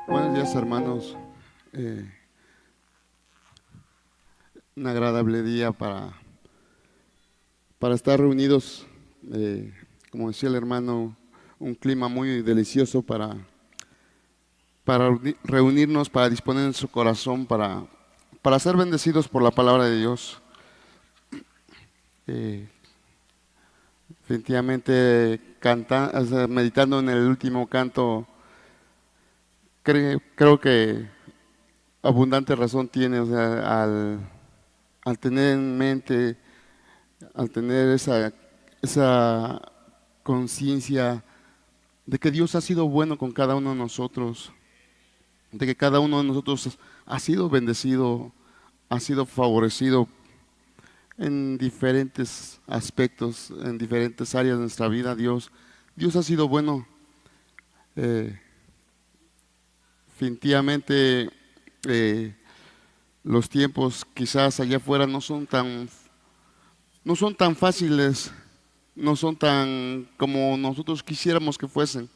Buenos días, hermanos. Eh, un agradable día para estar reunidos. Como decía el hermano, un clima muy delicioso para reunirnos, para disponer en su corazón, para ser bendecidos por la palabra de Dios. Eh, Definitivamente, o sea, meditando en el último canto, creo que abundante razón tiene, o sea, al tener en mente, al tener esa conciencia de que Dios ha sido bueno con cada uno de nosotros, de que cada uno de nosotros ha sido bendecido, ha sido favorecido en diferentes aspectos, en diferentes áreas de nuestra vida. Dios ha sido bueno. Eh, Definitivamente, eh, los tiempos quizás allá afuera no son tan fáciles, no son tan como nosotros quisiéramos que fuesen.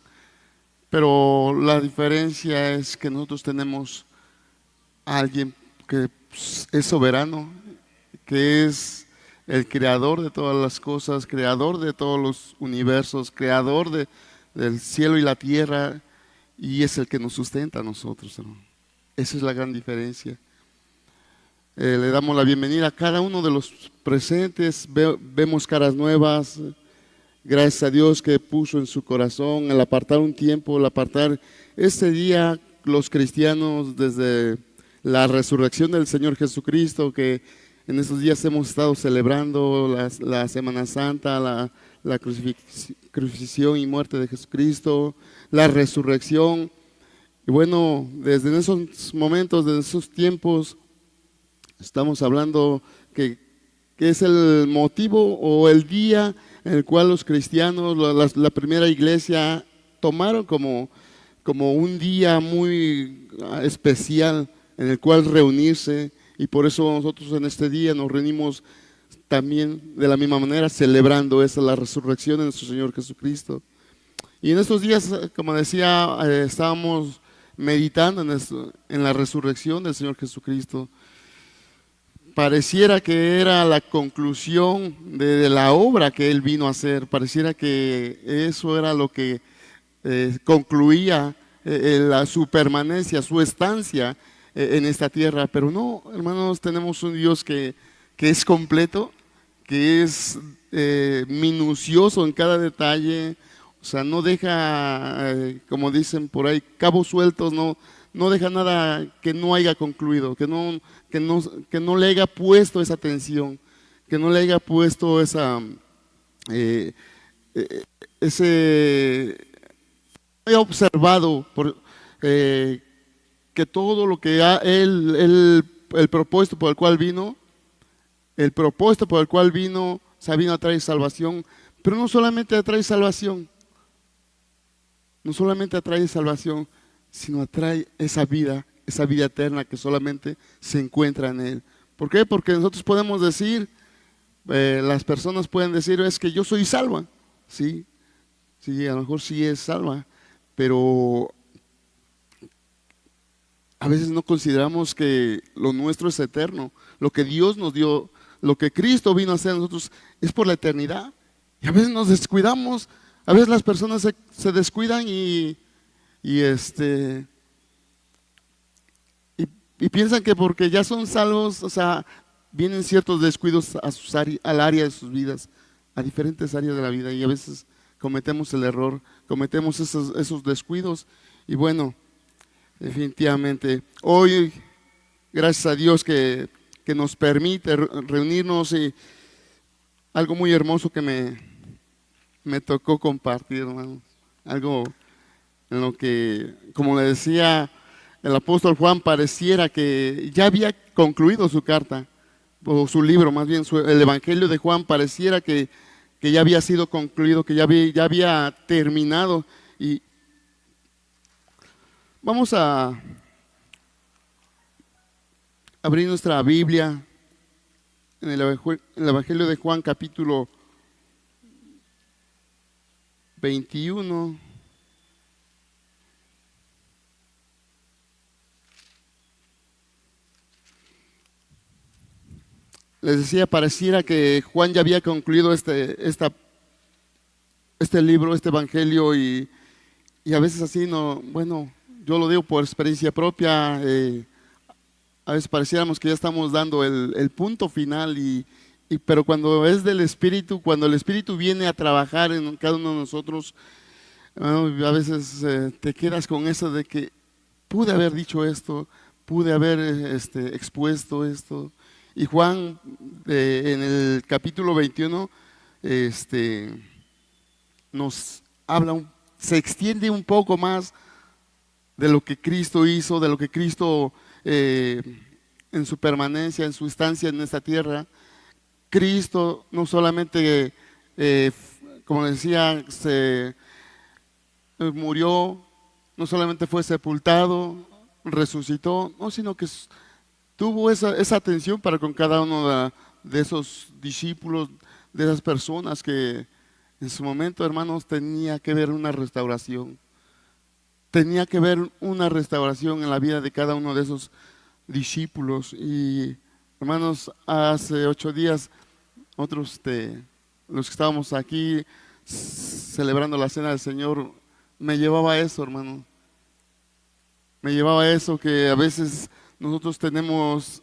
Pero la diferencia es que nosotros tenemos a alguien que es soberano, que es el creador de todas las cosas, creador de todos los universos, del cielo y la tierra, y es el que nos sustenta a nosotros, hermano. Esa es la gran diferencia. Le damos la bienvenida a cada uno de los presentes, vemos caras nuevas. Gracias a Dios que puso en su corazón el apartar un tiempo, el apartar este día, los cristianos, desde la resurrección del Señor Jesucristo, que en estos días hemos estado celebrando la Semana Santa, la crucifixión y muerte de Jesucristo, la resurrección. Y bueno, desde esos momentos, desde esos tiempos, estamos hablando que es el motivo o el día en el cual los cristianos, la primera iglesia, tomaron como un día muy especial en el cual reunirse, y por eso nosotros en este día nos reunimos también de la misma manera, celebrando esa, la resurrección de nuestro Señor Jesucristo. Y en estos días, como decía, estábamos meditando en la resurrección del Señor Jesucristo. Pareciera que era la conclusión de la obra que Él vino a hacer, pareciera que eso era lo que concluía su permanencia, su estancia en esta tierra. Pero no, hermanos, tenemos un Dios que es completo, que es minucioso en cada detalle. O sea, no deja, como dicen por ahí, cabos sueltos, no deja nada que no haya concluido, que no le haya puesto esa atención, que no le haya puesto eh, eh, ese, haya observado eh, que todo lo que el propósito por el cual vino, el propósito por el cual vino, o sea, vino a traer salvación, pero no solamente a traer salvación, no solamente atrae salvación, sino atrae esa vida eterna que solamente se encuentra en Él. ¿Por qué? Porque nosotros podemos decir, las personas pueden decir, es que yo soy salva. Sí, sí, a lo mejor sí es salva, pero a veces no consideramos que lo nuestro es eterno. Lo que Dios nos dio, lo que Cristo vino a hacer a nosotros es por la eternidad. Y a veces nos descuidamos, a veces las personas se descuidan y este y piensan que porque ya son salvos, o sea, vienen ciertos descuidos al área de sus vidas, a diferentes áreas de la vida, y a veces cometemos el error, cometemos esos descuidos. Y bueno, definitivamente hoy, gracias a Dios que nos permite reunirnos, y algo muy hermoso que me tocó compartir, hermano, algo en lo que, como le decía el apóstol Juan, pareciera que ya había concluido su carta, o su libro, más bien el Evangelio de Juan, pareciera que ya había sido concluido, que ya había terminado. Y vamos a abrir nuestra Biblia en el Evangelio de Juan, capítulo 21. les decía, pareciera que Juan ya había concluido este libro, este evangelio, y a veces así no, bueno, yo lo digo por experiencia propia, a veces pareciéramos que ya estamos dando el punto final, pero cuando es del Espíritu, cuando el Espíritu viene a trabajar en cada uno de nosotros, a veces te quedas con eso de que pude haber dicho esto, pude haber expuesto esto. Y Juan, en el capítulo 21, nos habla, se extiende un poco más de lo que Cristo hizo, de lo que Cristo en su permanencia, en su estancia en esta tierra. Cristo no solamente, como decía, se murió, no solamente fue sepultado, resucitó, no, sino que tuvo esa atención para con cada uno de esos discípulos, de esas personas que en su momento, hermanos, tenía que ver una restauración. Tenía que ver una restauración en la vida de cada uno de esos discípulos. Y hermanos, hace 8 días, otros los que estábamos aquí celebrando la cena del Señor, me llevaba a eso, hermano. Me llevaba a eso, que a veces nosotros tenemos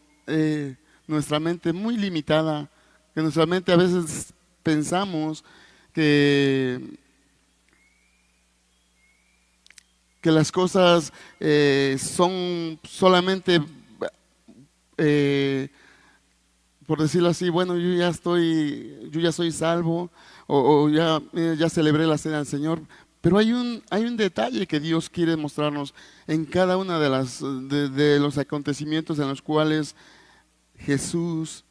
nuestra mente muy limitada, que nuestra mente a veces pensamos que las cosas son solamente, por decirlo así, bueno, yo ya soy salvo, o ya celebré la cena del Señor. Pero hay un detalle que Dios quiere mostrarnos en cada una de los acontecimientos en los cuales Jesús,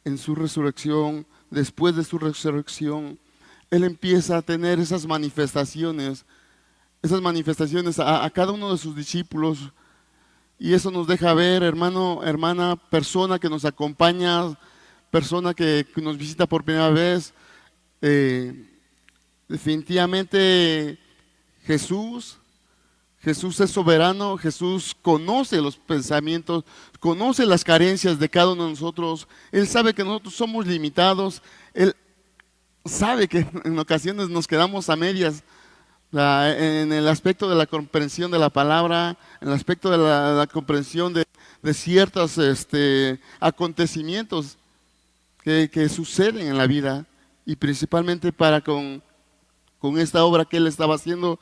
en su resurrección, después de su resurrección, Él empieza a tener esas manifestaciones a cada uno de sus discípulos. Y eso nos deja ver, hermano, hermana, persona que nos acompaña, persona que nos visita por primera vez. Definitivamente Jesús es soberano, Jesús conoce los pensamientos, conoce las carencias de cada uno de nosotros. Él sabe que nosotros somos limitados, Él sabe que en ocasiones nos quedamos a medias en el aspecto de la comprensión de la palabra, en el aspecto de la comprensión de ciertos acontecimientos que suceden en la vida, y principalmente para con esta obra que Él estaba haciendo.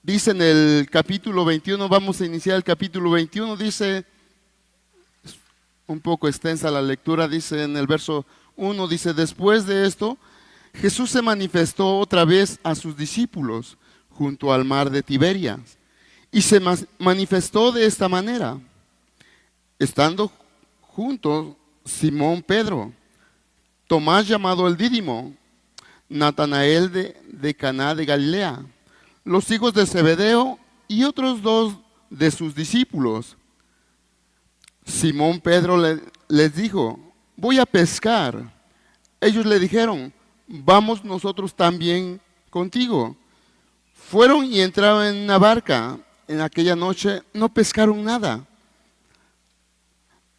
Dice en el capítulo 21, vamos a iniciar el capítulo 21, dice, un poco extensa la lectura, dice en el verso 1, dice: después de esto, Jesús se manifestó otra vez a sus discípulos junto al mar de Tiberias, y se manifestó de esta manera: estando juntos Simón Pedro, Tomás llamado el Dídimo, Natanael de Caná de Galilea, los hijos de Zebedeo y otros 2 de sus discípulos. Simón Pedro les dijo: voy a pescar. Ellos le dijeron: vamos nosotros también contigo. Fueron y entraron en una barca. En aquella noche no pescaron nada.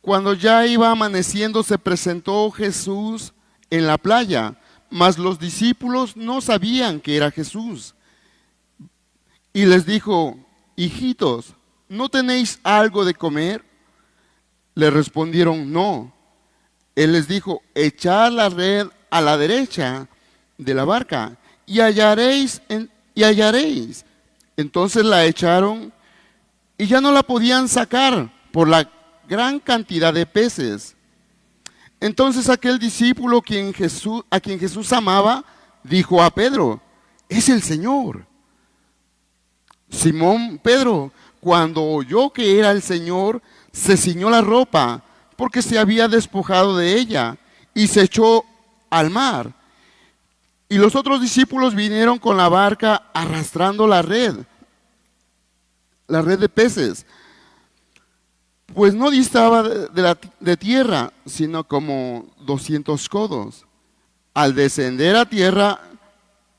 Cuando ya iba amaneciendo, se presentó Jesús en la playa, mas los discípulos no sabían que era Jesús. Y les dijo: hijitos, ¿no tenéis algo de comer? Le respondieron: no. Él les dijo: echad la red a la derecha de la barca y hallaréis. Entonces la echaron y ya no la podían sacar por la gran cantidad de peces. Entonces aquel discípulo a quien Jesús amaba dijo a Pedro: es el Señor. Simón Pedro, cuando oyó que era el Señor, se ciñó la ropa, porque se había despojado de ella, y se echó al mar. Y los otros discípulos vinieron con la barca arrastrando la red de peces, pues no distaba de tierra, sino como 200 codos. Al descender a tierra,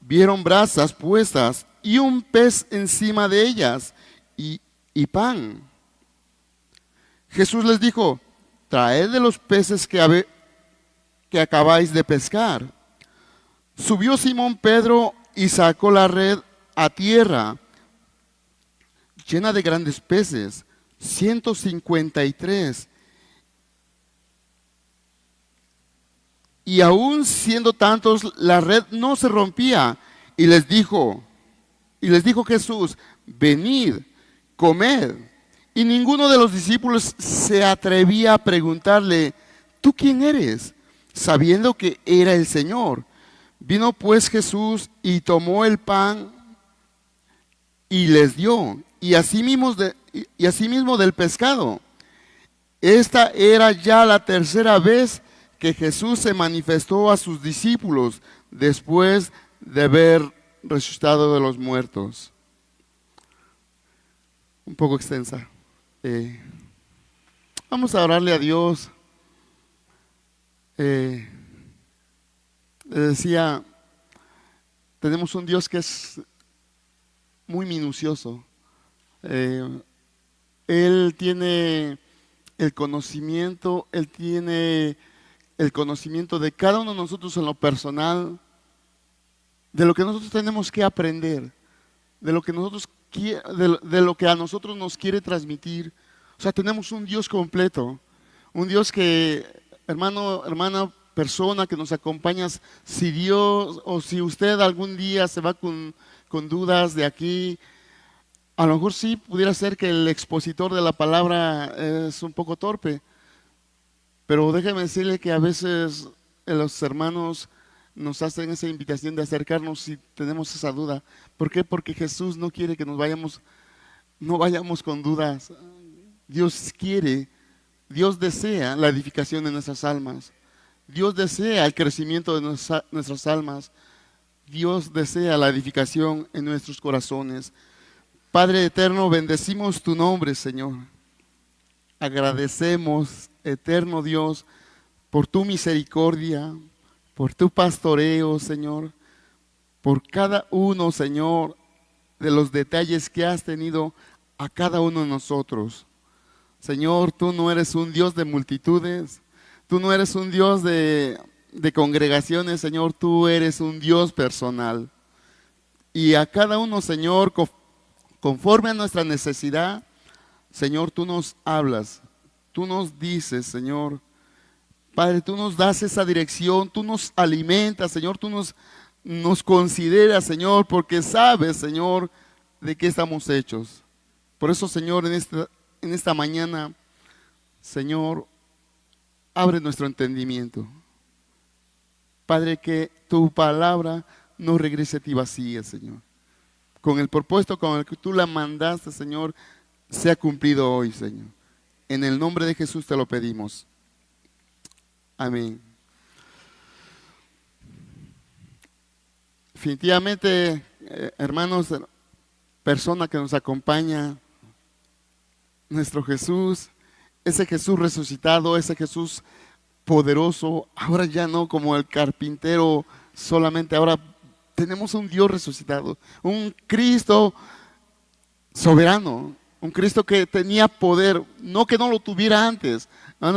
vieron brasas puestas y un pez encima de ellas y pan. Jesús les dijo: traed de los peces que acabáis de pescar. Subió Simón Pedro y sacó la red a tierra, llena de grandes peces, 153. Y aún siendo tantos, la red no se rompía. Y les dijo Jesús, venid, comed. Y ninguno de los discípulos se atrevía a preguntarle, ¿tú quién eres? Sabiendo que era el Señor. Vino pues Jesús y tomó el pan y les dio, y asimismo del pescado. Esta era ya la tercera vez que Jesús se manifestó a sus discípulos después de haber resucitado de los muertos. Un poco extensa. Vamos a orarle a Dios. Le decía, tenemos un Dios que es muy minucioso. Él tiene el conocimiento, de cada uno de nosotros en lo personal, de lo que nosotros tenemos que aprender, de lo que a nosotros nos quiere transmitir. O sea, tenemos un Dios completo, un Dios que, hermana, persona que nos acompañas, si Dios o si usted algún día se va con dudas de aquí, a lo mejor sí pudiera ser que el expositor de la palabra es un poco torpe, pero déjeme decirle que a veces los hermanos nos hacen esa invitación de acercarnos si tenemos esa duda. ¿Por qué? Porque Jesús no quiere que no vayamos con dudas. Dios quiere, Dios desea la edificación de nuestras almas. Dios desea el crecimiento de nuestras almas. Dios desea la edificación en nuestros corazones. Padre eterno, bendecimos tu nombre, Señor. Agradecemos, eterno Dios, por tu misericordia, por tu pastoreo, Señor, por cada uno, Señor, de los detalles que has tenido a cada uno de nosotros. Señor, tú no eres un Dios de multitudes, tú no eres un Dios de congregaciones, Señor, tú eres un Dios personal. Y a cada uno, Señor, conforme a nuestra necesidad, Señor, tú nos hablas, tú nos dices, Señor, Padre, tú nos das esa dirección, tú nos alimentas, Señor, tú nos consideras, Señor, porque sabes, Señor, de qué estamos hechos. Por eso, Señor, en esta mañana, Señor, abre nuestro entendimiento. Padre, que tu palabra no regrese a ti vacía, Señor. Con el propósito con el que tú la mandaste, Señor, sea cumplido hoy, Señor. En el nombre de Jesús te lo pedimos. Amén. Definitivamente, hermanos, persona que nos acompaña, nuestro Jesús, ese Jesús resucitado, ese Jesús poderoso, ahora ya no como el carpintero solamente, ahora tenemos un Dios resucitado, un Cristo soberano, un Cristo que tenía poder, no que no lo tuviera antes,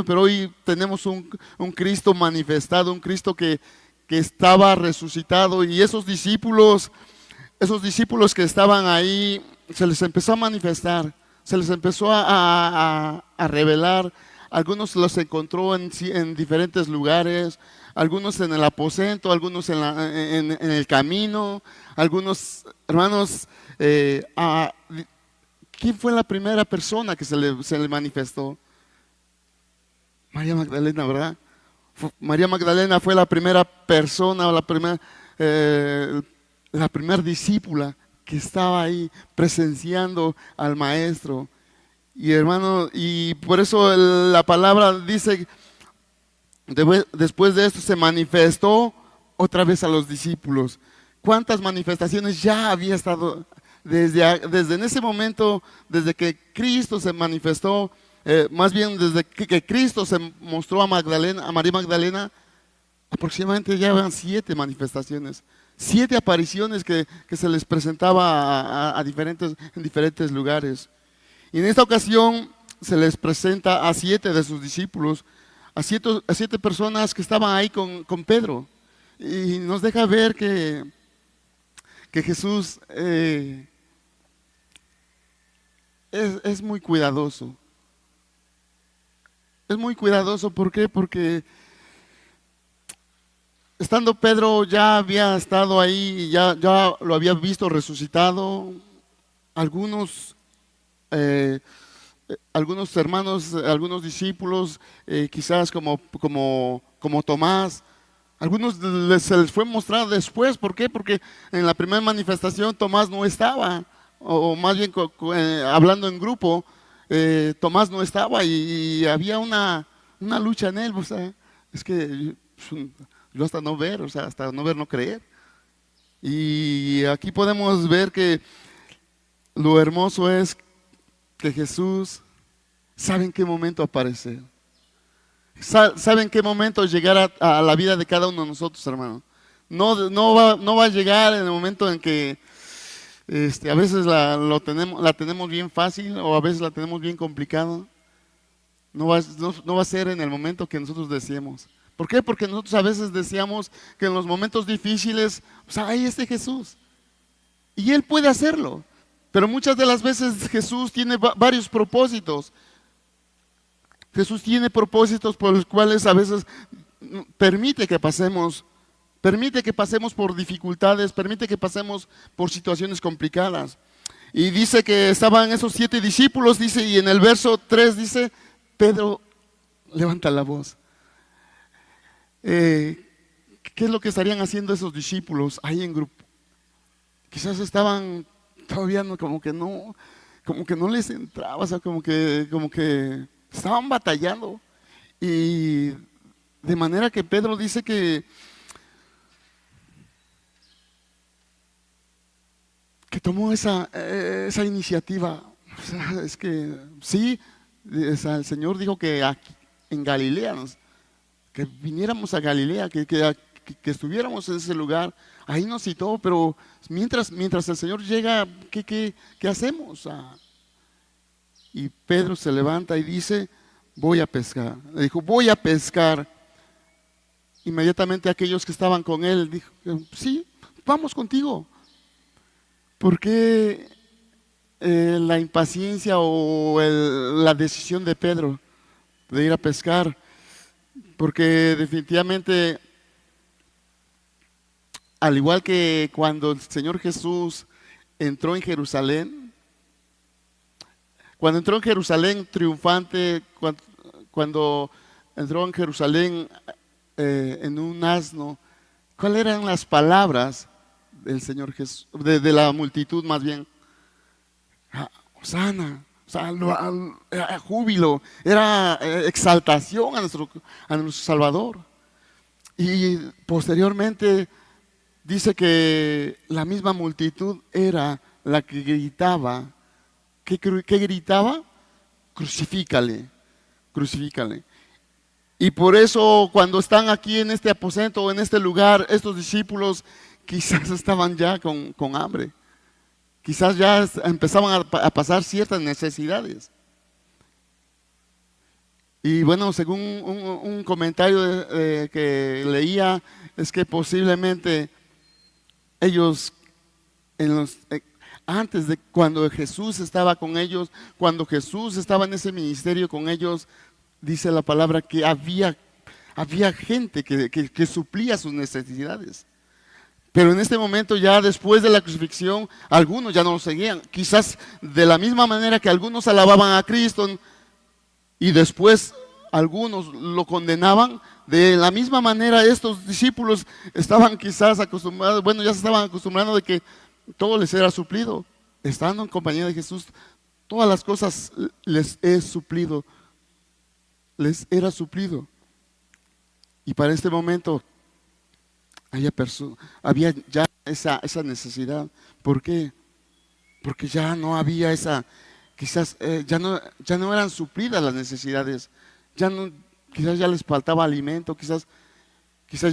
pero hoy tenemos un Cristo manifestado, un Cristo que estaba resucitado, y esos discípulos que estaban ahí, se les empezó a manifestar, se les empezó a revelar. Algunos los encontró en diferentes lugares, algunos en el aposento, algunos en el camino, algunos hermanos. ¿Quién fue la primera persona que se le manifestó? María Magdalena, ¿verdad? María Magdalena fue la primera persona, la primera discípula que estaba ahí presenciando al Maestro. Y hermano, y por eso la palabra dice, después de esto se manifestó otra vez a los discípulos. ¿Cuántas manifestaciones ya había estado desde en ese momento, desde que Cristo se manifestó, más bien desde que Cristo se mostró a María Magdalena? Aproximadamente ya eran 7 manifestaciones, 7 apariciones que se les presentaba en diferentes lugares. Y en esta ocasión se les presenta a 7 de sus discípulos, a siete personas que estaban ahí con Pedro. Y nos deja ver que Jesús es muy cuidadoso. Es muy cuidadoso, ¿por qué? Porque estando Pedro ya había estado ahí, ya lo había visto resucitado. Algunos, eh, algunos hermanos, algunos discípulos, quizás como Tomás, algunos se les fue mostrado después. ¿Por qué? Porque en la primera manifestación Tomás no estaba, o más bien hablando en grupo, Tomás no estaba y había una lucha en él. O sea, es que yo hasta no ver, o sea, hasta no ver, no creer. Y aquí podemos ver que lo hermoso es que Jesús sabe en qué momento aparecer. Sabe en qué momento llegar a la vida de cada uno de nosotros, hermano. No va a llegar en el momento en que a veces la tenemos bien fácil o a veces la tenemos bien complicado. No va a ser en el momento que nosotros deseemos. ¿Por qué? Porque nosotros a veces deseamos que en los momentos difíciles, o sea, ahí esté Jesús. Y Él puede hacerlo. Pero muchas de las veces Jesús tiene varios propósitos. Jesús tiene propósitos por los cuales a veces permite que pasemos por dificultades, permite que pasemos por situaciones complicadas. Y dice que estaban esos 7 discípulos, dice, y en el verso 3 dice, Pedro levanta la voz. ¿Qué es lo que estarían haciendo esos discípulos ahí en grupo? Quizás estaban todavía como que no les entraba, o sea, como que estaban batallando. Y de manera que Pedro dice que tomó esa iniciativa. O sea, es que sí, o sea, el Señor dijo que aquí, en Galilea, que viniéramos a Galilea, que estuviéramos en ese lugar. Ahí nos citó, pero mientras el Señor llega, ¿qué hacemos? Y Pedro se levanta y dice, voy a pescar. Le dijo, voy a pescar. Inmediatamente aquellos que estaban con él dijo, sí, vamos contigo. ¿Por qué la impaciencia o la decisión de Pedro de ir a pescar? Porque definitivamente, al igual que cuando el Señor Jesús entró en Jerusalén, cuando entró en Jerusalén triunfante, cuando entró en Jerusalén en un asno, ¿cuáles eran las palabras del Señor Jesús, de la multitud más bien? Hosana, o sea, era júbilo, era exaltación a nuestro Salvador. Y posteriormente dice que la misma multitud era la que gritaba. ¿Qué gritaba? Crucifícale, crucifícale. Y por eso cuando están aquí en este aposento, en este lugar, estos discípulos quizás estaban ya con hambre. Quizás ya empezaban a pasar ciertas necesidades. Y bueno, según un comentario que leía, es que posiblemente ellos, antes de cuando Jesús estaba con ellos, cuando Jesús estaba en ese ministerio con ellos, dice la palabra que había gente que suplía sus necesidades. Pero en este momento, ya después de la crucifixión, algunos ya no lo seguían. Quizás de la misma manera que algunos alababan a Cristo y después algunos lo condenaban, de la misma manera estos discípulos estaban quizás acostumbrados, bueno, ya se estaban acostumbrando de que todo les era suplido. Estando en compañía de Jesús, todas las cosas les es suplido, les era suplido. Y para este momento había ya esa necesidad. ¿Por qué? Porque ya no había quizás ya no eran suplidas las necesidades. Quizás ya les faltaba alimento, quizás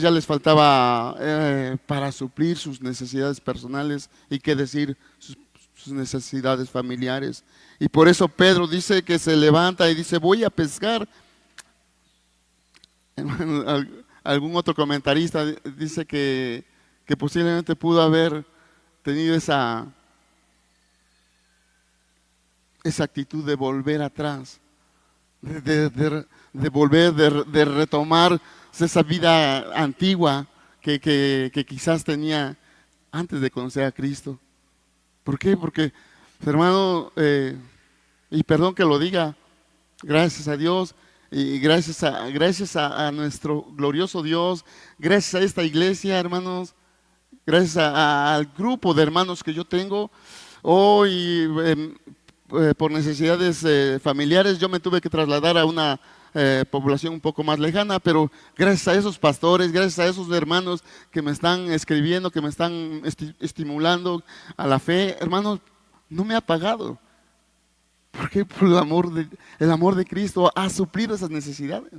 ya les faltaba para suplir sus necesidades personales, y qué decir, sus necesidades familiares. Y por eso Pedro dice que se levanta y dice, voy a pescar. Algún otro comentarista dice que posiblemente pudo haber tenido esa actitud de volver atrás, de volver, de retomar esa vida antigua que quizás tenía antes de conocer a Cristo. ¿Por qué? Porque, hermano, y perdón que lo diga, gracias a Dios y gracias a nuestro glorioso Dios, gracias a esta iglesia, hermanos, gracias al grupo de hermanos que yo tengo, hoy por necesidades familiares yo me tuve que trasladar a una población un poco más lejana, pero gracias a esos pastores, gracias a esos hermanos que me están escribiendo, que me están estimulando a la fe, hermanos, no me ha pagado. Porque por el amor de Cristo ha suplido esas necesidades.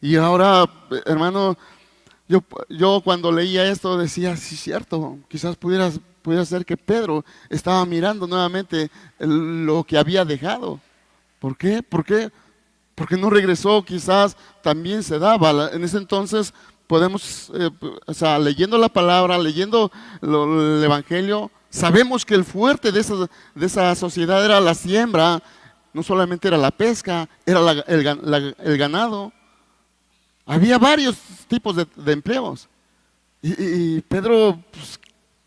Y ahora, hermano, yo cuando leía esto decía, sí, cierto, quizás pudiera ser que Pedro estaba mirando nuevamente lo que había dejado. ¿Por qué? Porque no regresó, quizás también se daba. En ese entonces podemos, leyendo la palabra, leyendo el Evangelio, sabemos que el fuerte de esa sociedad era la siembra, no solamente era la pesca, era el ganado. Había varios tipos de empleos. Y Pedro pues,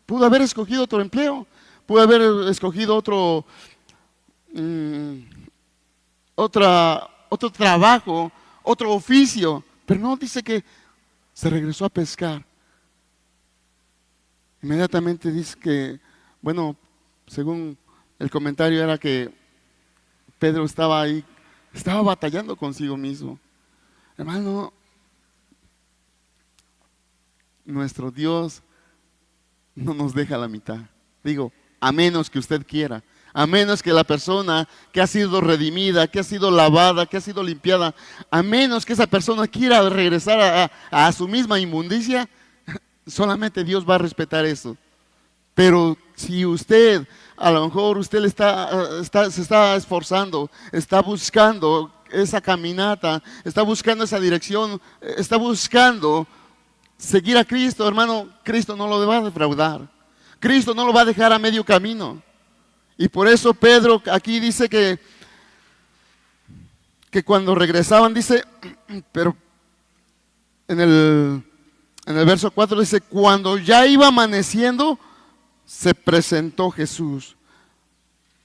pudo haber escogido otro empleo, pudo haber escogido otro trabajo, otro oficio, pero no, dice que se regresó a pescar. Inmediatamente dice que, bueno, según el comentario era que Pedro estaba ahí, estaba batallando consigo mismo. Hermano, nuestro Dios no nos deja a la mitad. Digo, a menos que usted quiera, a menos que la persona que ha sido redimida, que ha sido lavada, que ha sido limpiada, a menos que esa persona quiera regresar a su misma inmundicia, solamente Dios va a respetar eso. Pero si usted, a lo mejor usted se está esforzando, está buscando esa caminata, está buscando esa dirección, está buscando seguir a Cristo, hermano, Cristo no lo va a defraudar. Cristo no lo va a dejar a medio camino. Y por eso Pedro aquí dice que cuando regresaban, dice, pero en el verso 4 dice, cuando ya iba amaneciendo, se presentó Jesús.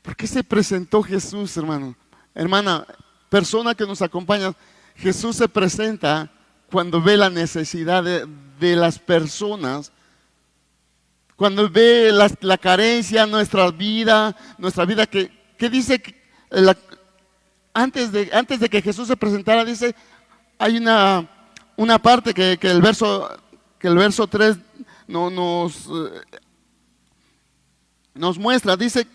¿Por qué se presentó Jesús, hermano? Hermana, persona que nos acompaña, Jesús se presenta cuando ve la necesidad de las personas, cuando ve la carencia, nuestra vida que dice que antes de que Jesús se presentara, dice, hay una parte que el verso 3 nos muestra, dice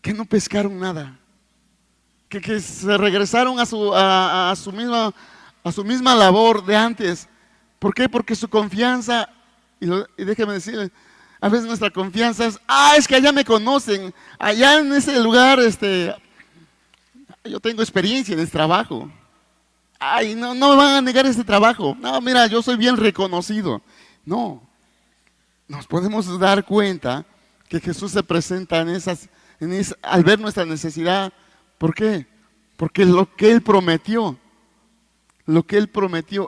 que no pescaron nada, que se regresaron a su misma labor de antes. ¿Por qué? Porque su confianza, y déjeme decirles, a veces nuestra confianza es que allá me conocen, allá en ese lugar yo tengo experiencia en ese trabajo. Ay, no me van a negar este trabajo. No, mira, yo soy bien reconocido. No, nos podemos dar cuenta que Jesús se presenta al ver nuestra necesidad. ¿Por qué? Porque lo que Él prometió,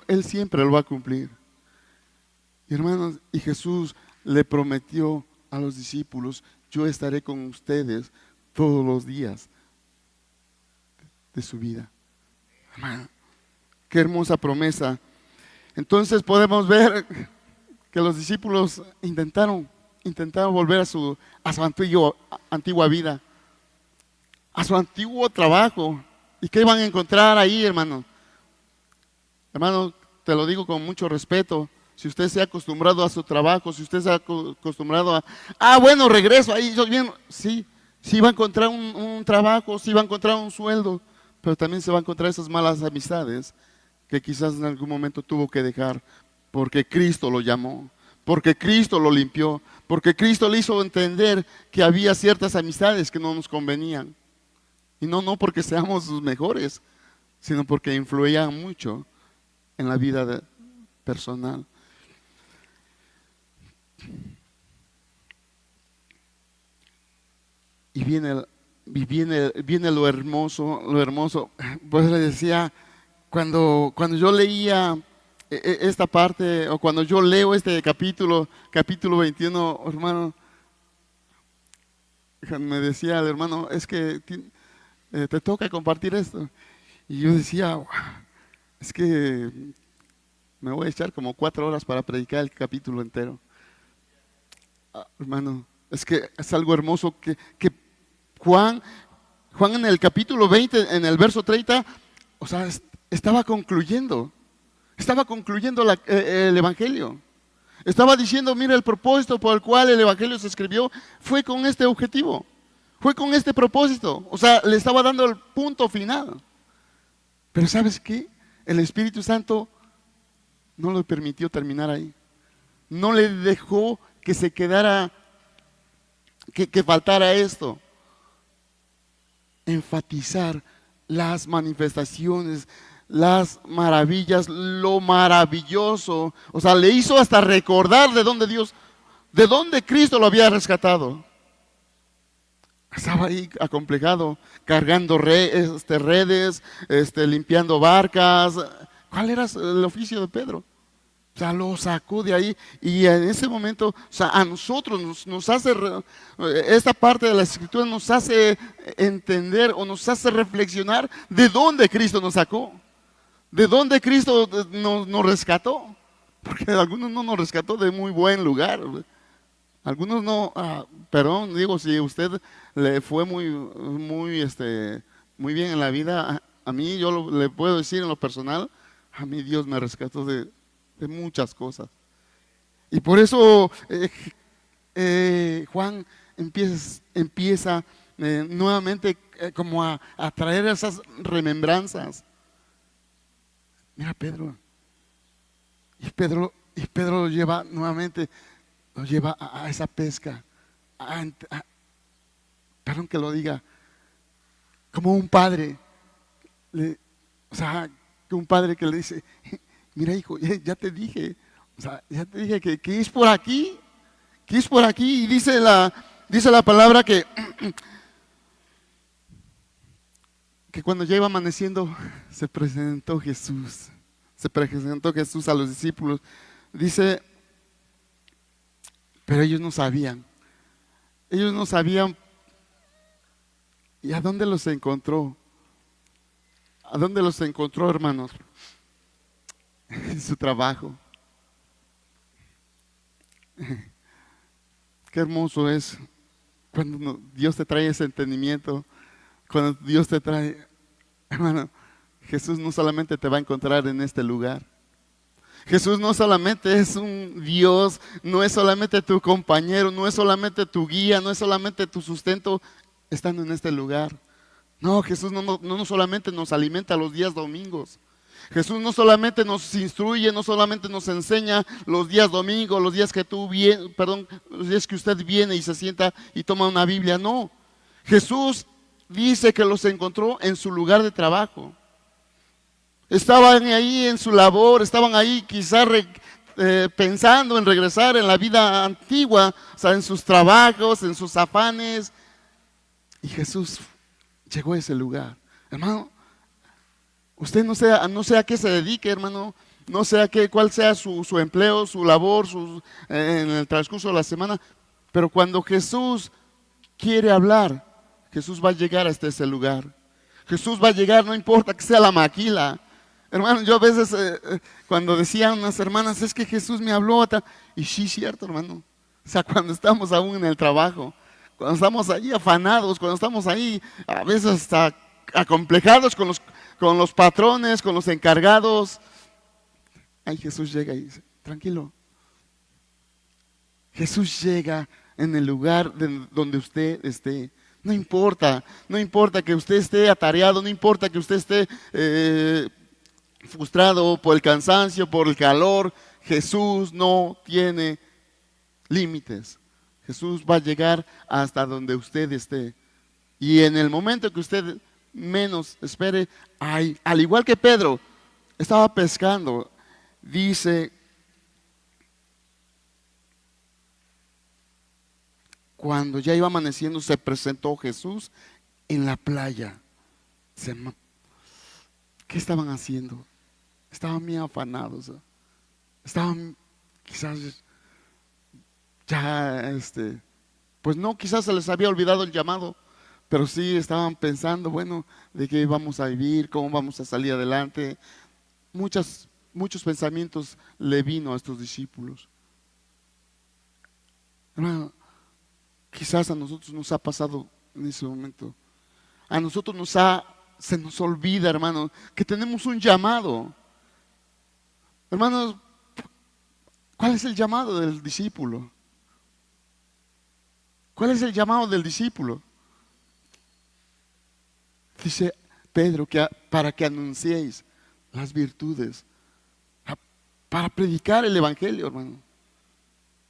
Él siempre lo va a cumplir. Y hermanos, y Jesús le prometió a los discípulos, yo estaré con ustedes todos los días de su vida. Hermano, qué hermosa promesa. Entonces podemos ver que los discípulos intentaron volver a su antigua vida, a su antiguo trabajo. ¿Y qué iban a encontrar ahí, hermano? Hermano, te lo digo con mucho respeto. Si usted se ha acostumbrado a su trabajo, si usted se ha acostumbrado bueno, regreso ahí, sí va a encontrar un trabajo, sí va a encontrar un sueldo, pero también se va a encontrar esas malas amistades que quizás en algún momento tuvo que dejar, porque Cristo lo llamó, porque Cristo lo limpió, Porque Cristo le hizo entender que había ciertas amistades que no nos convenían. Y no porque seamos los mejores, sino porque influían mucho en la vida personal. Y viene lo hermoso. Pues le decía, cuando yo leía esta parte, o cuando yo leo este capítulo 21, hermano, me decía el hermano, es que te toca compartir esto. Y yo decía, "Wow, es que me voy a echar como 4 horas para predicar el capítulo entero". Hermano, es que es algo hermoso que Juan en el capítulo 20, en el verso 30, o sea, estaba concluyendo el Evangelio. Estaba diciendo, mira, el propósito por el cual el Evangelio se escribió fue con este objetivo, fue con este propósito. O sea, le estaba dando el punto final. Pero ¿sabes qué? El Espíritu Santo no le permitió terminar ahí. No le dejó que se quedara, que faltara esto. Enfatizar las manifestaciones, las maravillas, lo maravilloso. O sea, le hizo hasta recordar de dónde Cristo lo había rescatado. Estaba ahí acomplejado, cargando redes, limpiando barcas. ¿Cuál era el oficio de Pedro? O sea, lo sacó de ahí, y en ese momento, o sea, a nosotros nos hace, esta parte de la Escritura nos hace entender o nos hace reflexionar de dónde Cristo nos sacó, de dónde Cristo nos rescató, porque algunos no nos rescató de muy buen lugar, algunos no, perdón, digo, si usted le fue muy bien en la vida, a mí yo le puedo decir en lo personal, a mí Dios me rescató de muchas cosas. Y por eso Juan empieza nuevamente como a traer esas remembranzas. Mira Pedro. Y Pedro lo lleva nuevamente, lo lleva a esa pesca. Perdón que lo diga, como un padre. O sea, un padre que le dice, mira hijo, ya te dije, o sea, ya te dije que es por aquí, y dice la palabra que cuando ya iba amaneciendo se presentó Jesús a los discípulos. Dice, pero ellos no sabían, ¿y a dónde los encontró? ¿A dónde los encontró, hermanos? En su trabajo. Qué hermoso es cuando Dios te trae ese entendimiento, cuando Dios te trae, hermano, Jesús no solamente te va a encontrar en este lugar. Jesús no solamente es un Dios, no es solamente tu compañero, no es solamente tu guía, no es solamente tu sustento estando en este lugar. No, Jesús no solamente nos alimenta los días domingos. Jesús no solamente nos instruye, no solamente nos enseña los días domingos, los días que los días que usted viene y se sienta y toma una Biblia. No, Jesús dice que los encontró en su lugar de trabajo. Estaban ahí en su labor, estaban ahí quizás pensando en regresar en la vida antigua, o sea, en sus trabajos, en sus afanes. Y Jesús llegó a ese lugar. Hermano, usted no sé a qué se dedique, hermano, no sé cuál sea su empleo, su labor, en el transcurso de la semana, pero cuando Jesús quiere hablar, Jesús va a llegar hasta ese lugar. Jesús va a llegar, no importa que sea la maquila. Hermano, yo a veces cuando decían unas hermanas, es que Jesús me habló, y sí, cierto, hermano. O sea, cuando estamos aún en el trabajo, cuando estamos ahí afanados, cuando estamos ahí a veces hasta acomplejados con los patrones, con los encargados, ahí Jesús llega y dice, tranquilo. Jesús llega en el lugar donde usted esté. No importa que usted esté atareado, no importa que usted esté frustrado por el cansancio, por el calor. Jesús no tiene límites. Jesús va a llegar hasta donde usted esté. Y en el momento que usted menos espere, ay, al igual que Pedro, estaba pescando. Dice, cuando ya iba amaneciendo, se presentó Jesús en la playa. ¿Qué estaban haciendo? Estaban bien afanados. Estaban quizás ya, pues no, quizás se les había olvidado el llamado, pero sí estaban pensando, bueno, de qué vamos a vivir, cómo vamos a salir adelante. Muchos pensamientos le vino a estos discípulos. Hermano, quizás a nosotros nos ha pasado en ese momento. A nosotros se nos olvida, hermano, que tenemos un llamado. Hermanos, ¿cuál es el llamado del discípulo? ¿Cuál es el llamado del discípulo? Dice Pedro que para que anunciéis las virtudes, para predicar el evangelio, hermano.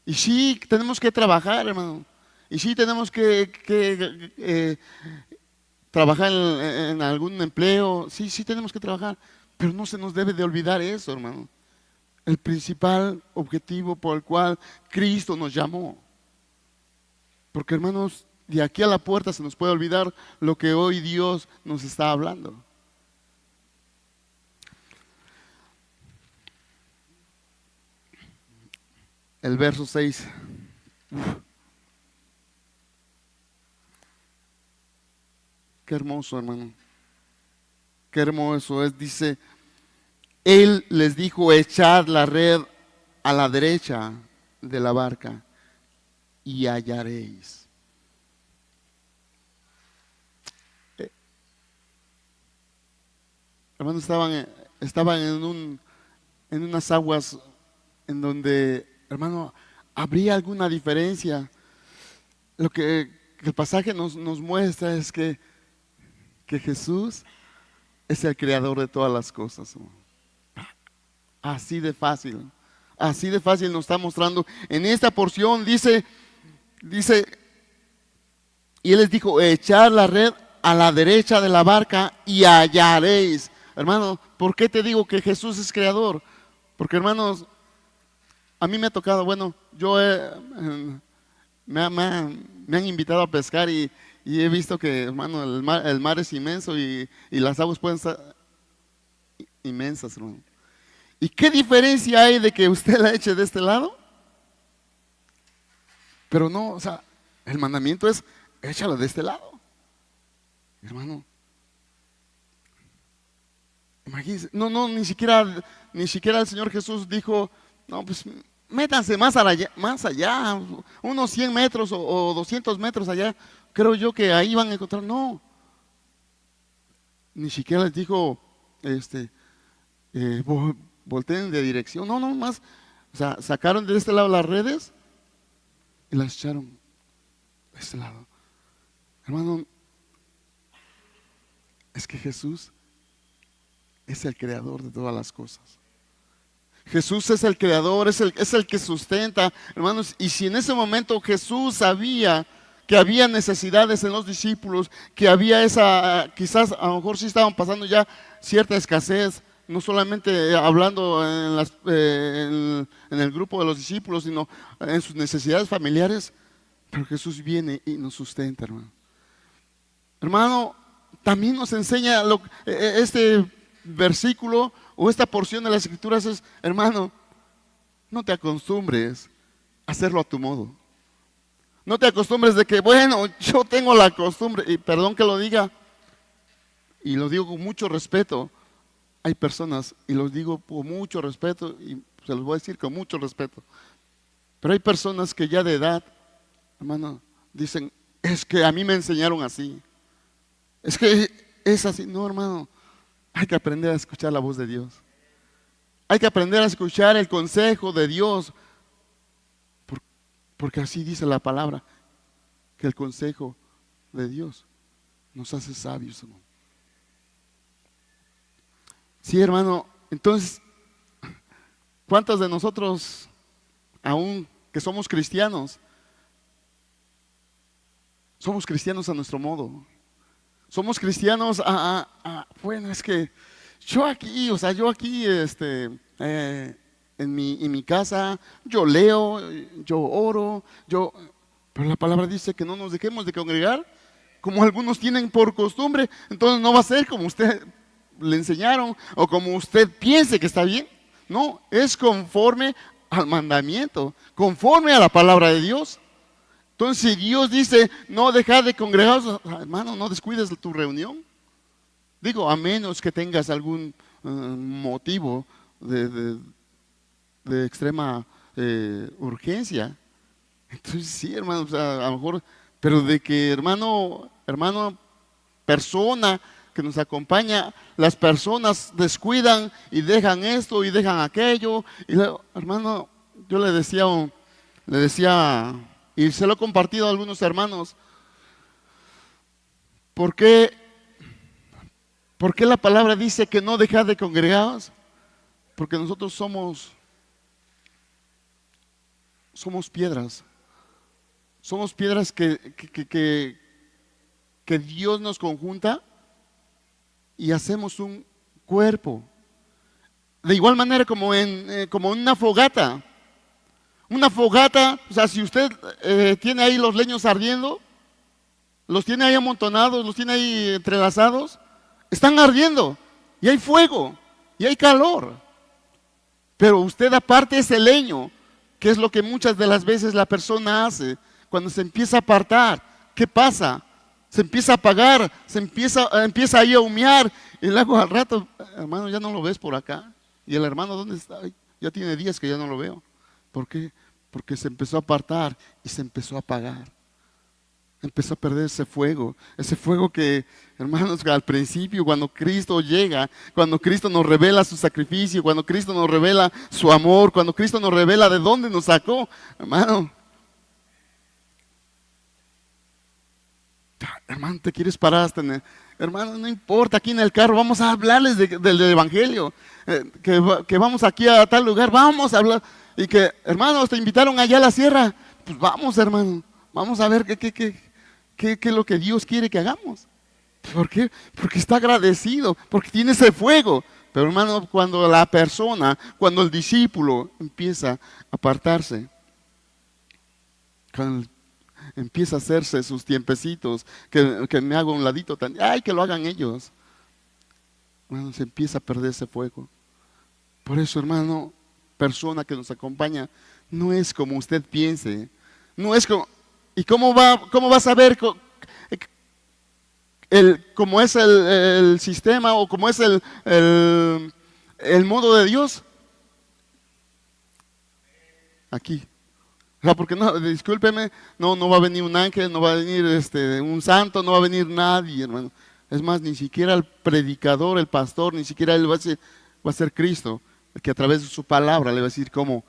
Y sí, tenemos que trabajar, hermano. Y sí, tenemos que trabajar en algún empleo. Sí, sí, tenemos que trabajar. Pero no se nos debe de olvidar eso, hermano. El principal objetivo por el cual Cristo nos llamó. Porque, hermanos, de aquí a la puerta se nos puede olvidar lo que hoy Dios nos está hablando. El verso 6. Qué hermoso, hermano. Qué hermoso es. Dice, Él les dijo, echad la red a la derecha de la barca y hallaréis. Hermanos, estaban en unas aguas en donde, hermano, habría alguna diferencia. Lo que el pasaje nos muestra es que Jesús es el creador de todas las cosas. Así de fácil nos está mostrando. En esta porción dice, y Él les dijo, echad la red a la derecha de la barca y hallaréis. Hermano, ¿por qué te digo que Jesús es creador? Porque, hermanos, a mí me ha tocado, bueno, me han invitado a pescar y he visto que, hermano, el mar es inmenso y las aguas pueden ser inmensas, hermano. ¿Y qué diferencia hay de que usted la eche de este lado? Pero no, o sea, el mandamiento es, échala de este lado. Hermano, imagínense, no, ni siquiera el Señor Jesús dijo, no, pues métanse más allá, unos 100 metros o 200 metros allá, creo yo que ahí van a encontrar. No, ni siquiera les dijo, volteen de dirección, no, más, o sea, sacaron de este lado las redes y las echaron de este lado. Hermano, es que Jesús es el creador de todas las cosas. Jesús es el creador, es el que sustenta, hermanos. Y si en ese momento Jesús sabía que había necesidades en los discípulos, que había quizás a lo mejor sí estaban pasando ya cierta escasez, no solamente hablando en el grupo de los discípulos, sino en sus necesidades familiares, pero Jesús viene y nos sustenta, hermano. Hermano, también nos enseña este versículo o esta porción de las escrituras es, hermano, no te acostumbres a hacerlo a tu modo. No te acostumbres de que, bueno, yo tengo la costumbre, y perdón que lo diga, y lo digo con mucho respeto, hay personas, y los digo con mucho respeto, y se los voy a decir con mucho respeto, pero hay personas que ya de edad, hermano, dicen, es que a mí me enseñaron así, es que es así. No, hermano, hay que aprender a escuchar la voz de Dios. Hay que aprender a escuchar el consejo de Dios. Porque así dice la palabra, que el consejo de Dios nos hace sabios, hermano. Sí, hermano, entonces, ¿cuántos de nosotros, aún que somos cristianos, Somos cristianos a nuestro modo. Somos cristianos bueno, es que yo aquí, o sea, yo aquí, en mi casa, yo leo, yo oro, pero la palabra dice que no nos dejemos de congregar, como algunos tienen por costumbre. Entonces no va a ser como usted le enseñaron o como usted piense que está bien. No, es conforme al mandamiento, conforme a la palabra de Dios. Entonces, si Dios dice, no dejar de congregaros, hermano, no descuides tu reunión. Digo, a menos que tengas algún motivo de extrema urgencia. Entonces, sí, hermano, o sea, a lo mejor, pero de que, hermano, persona que nos acompaña, las personas descuidan y dejan esto y dejan aquello. Y luego, hermano, yo le decía, y se lo he compartido a algunos hermanos, ¿por qué la palabra dice que no dejad de congregaros? Porque nosotros somos piedras. Somos piedras que Dios nos conjunta y hacemos un cuerpo. De igual manera como en una fogata. Una fogata, o sea, si usted tiene ahí los leños ardiendo, los tiene ahí amontonados, los tiene ahí entrelazados, están ardiendo y hay fuego y hay calor. Pero usted aparte ese leño, que es lo que muchas de las veces la persona hace, cuando se empieza a apartar, ¿qué pasa? Se empieza a apagar, empieza ahí a humear, y luego al rato, hermano, ya no lo ves por acá. Y el hermano, ¿dónde está? Ya tiene días que ya no lo veo. ¿Por qué? Porque se empezó a apartar y se empezó a apagar. Empezó a perder ese fuego que, hermanos, al principio, cuando Cristo llega, cuando Cristo nos revela su sacrificio, cuando Cristo nos revela su amor, cuando Cristo nos revela de dónde nos sacó, hermano, te quieres parar hermano, no importa, aquí en el carro vamos a hablarles del Evangelio, que vamos aquí a tal lugar, vamos a hablar, y que, hermanos, te invitaron allá a la sierra, pues vamos, hermano, vamos a ver qué es lo que Dios quiere que hagamos. ¿Por qué? Porque está agradecido, porque tiene ese fuego. Pero, hermano, cuando el discípulo empieza a apartarse, cuando empieza a hacerse sus tiempecitos, que me hago un ladito, que lo hagan ellos, bueno, se empieza a perder ese fuego. Por eso, hermano, persona que nos acompaña, no es como usted piense, no es como... ¿Y cómo va a saber cómo es el sistema o cómo es el modo de Dios? Aquí. O sea, porque no, discúlpeme, no va a venir un ángel, no va a venir un santo, no va a venir nadie, hermano. Es más, ni siquiera el predicador, el pastor, ni siquiera él va a ser Cristo, el que a través de su palabra le va a decir cómo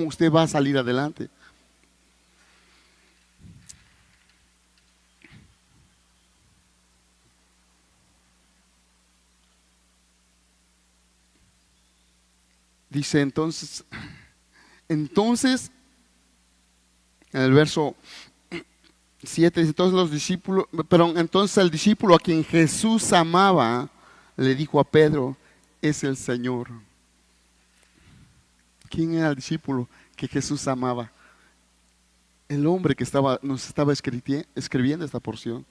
usted va a salir adelante. Dice entonces, en el verso 7, dice, entonces el discípulo a quien Jesús amaba, le dijo a Pedro, es el Señor. ¿Quién era el discípulo que Jesús amaba? El hombre que nos estaba escribiendo esta porción.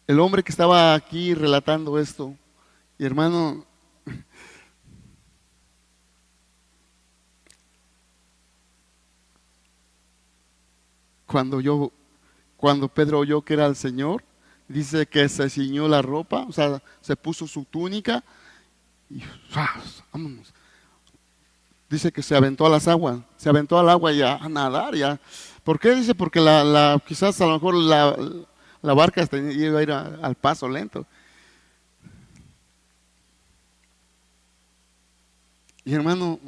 El hombre que estaba aquí relatando esto. Y hermano, cuando Pedro oyó que era el Señor, dice que se ciñó la ropa, o sea, se puso su túnica y vámonos. Dice que se aventó al agua y a nadar. ¿Por qué? Dice, porque quizás a lo mejor la barca iba a ir al paso lento. Y hermano,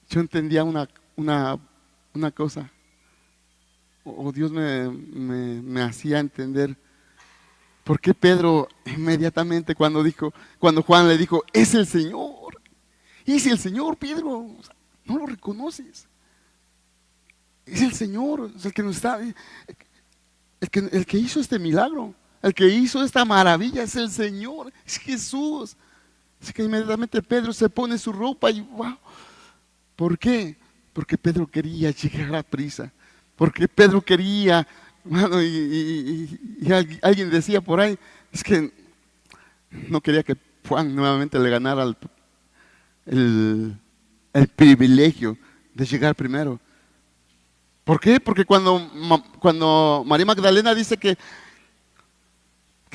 yo entendía una cosa. O Dios me hacía entender por qué Pedro inmediatamente cuando Juan le dijo, es el Señor, es el Señor, Pedro, no lo reconoces, es el Señor, es el que nos está, el que hizo este milagro, el que hizo esta maravilla es el Señor, es Jesús. Así que inmediatamente Pedro se pone su ropa y wow. ¿Por qué? Porque Pedro quería llegar a prisa, porque Pedro quería, bueno, y alguien decía por ahí, es que no quería que Juan nuevamente le ganara el privilegio de llegar primero. ¿Por qué? Porque cuando María Magdalena dice que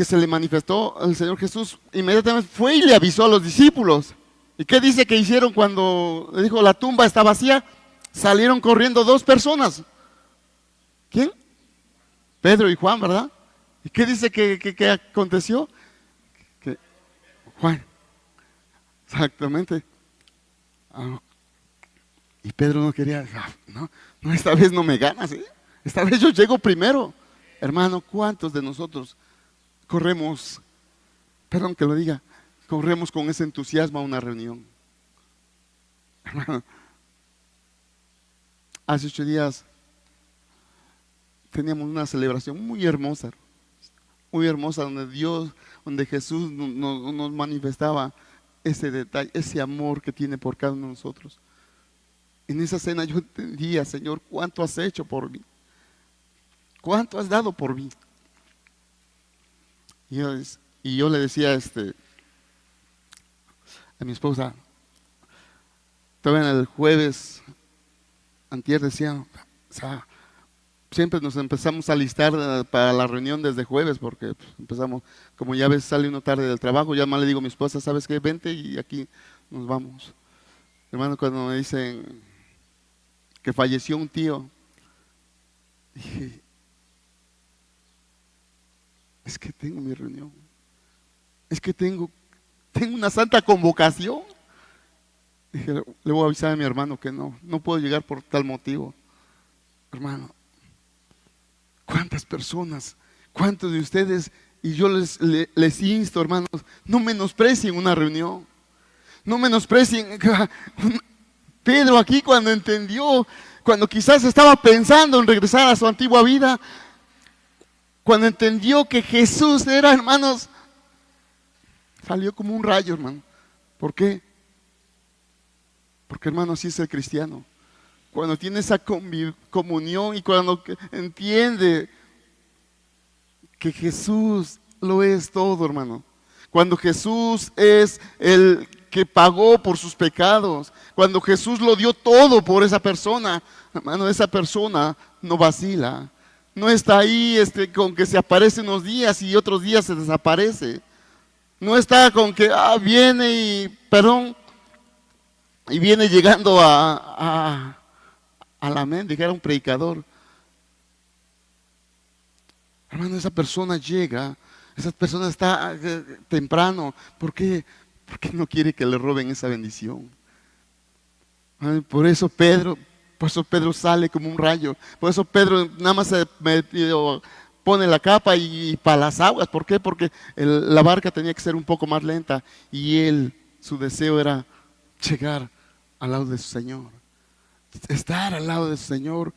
se le manifestó al Señor Jesús, inmediatamente fue y le avisó a los discípulos. ¿Y qué dice que hicieron cuando le dijo la tumba está vacía? Salieron corriendo dos personas. ¿Quién? Pedro y Juan, ¿verdad? ¿Y qué dice que aconteció? Que Juan, exactamente. Y Pedro no quería, no, esta vez no me ganas, ¿eh? Esta vez yo llego primero. Hermano, ¿cuántos de nosotros corremos, perdón que lo diga, corremos con ese entusiasmo a una reunión? Hermano, hace 8 días teníamos una celebración muy hermosa donde Dios, donde Jesús nos manifestaba ese detalle, ese amor que tiene por cada uno de nosotros. En esa cena yo entendía, Señor, cuánto has hecho por mí, cuánto has dado por mí. Y yo le decía a mi esposa, todavía en el jueves, antier decía, o sea, siempre nos empezamos a alistar para la reunión desde jueves, porque pues, empezamos, como ya ves, sale uno tarde del trabajo, ya más le digo a mi esposa, ¿sabes qué? Vente y aquí nos vamos. Hermano, cuando me dicen que falleció un tío, dije, es que tengo mi reunión, es que tengo una santa convocación. Dije, le voy a avisar a mi hermano que no puedo llegar por tal motivo. Hermano, ¿cuántas personas, cuántos de ustedes, y yo les insto, hermanos, no menosprecien una reunión, no menosprecien. Pedro aquí cuando entendió, cuando quizás estaba pensando en regresar a su antigua vida, cuando entendió que Jesús era, hermanos, salió como un rayo, hermano. ¿Por qué? Porque, hermano, así es el cristiano. Cuando tiene esa comunión y cuando entiende que Jesús lo es todo, hermano. Cuando Jesús es el que pagó por sus pecados, cuando Jesús lo dio todo por esa persona, hermano, esa persona no vacila. No está ahí con que se aparece unos días y otros días se desaparece. No está con que viene y viene llegando a la mente, que era un predicador. Hermano, esa persona llega, esa persona está temprano. ¿Por qué? Porque no quiere que le roben esa bendición. Por eso Pedro sale como un rayo. Por eso Pedro nada más pone la capa y para las aguas. ¿Por qué? Porque la barca tenía que ser un poco más lenta y su deseo era llegar al lado de su Señor, estar al lado de su Señor.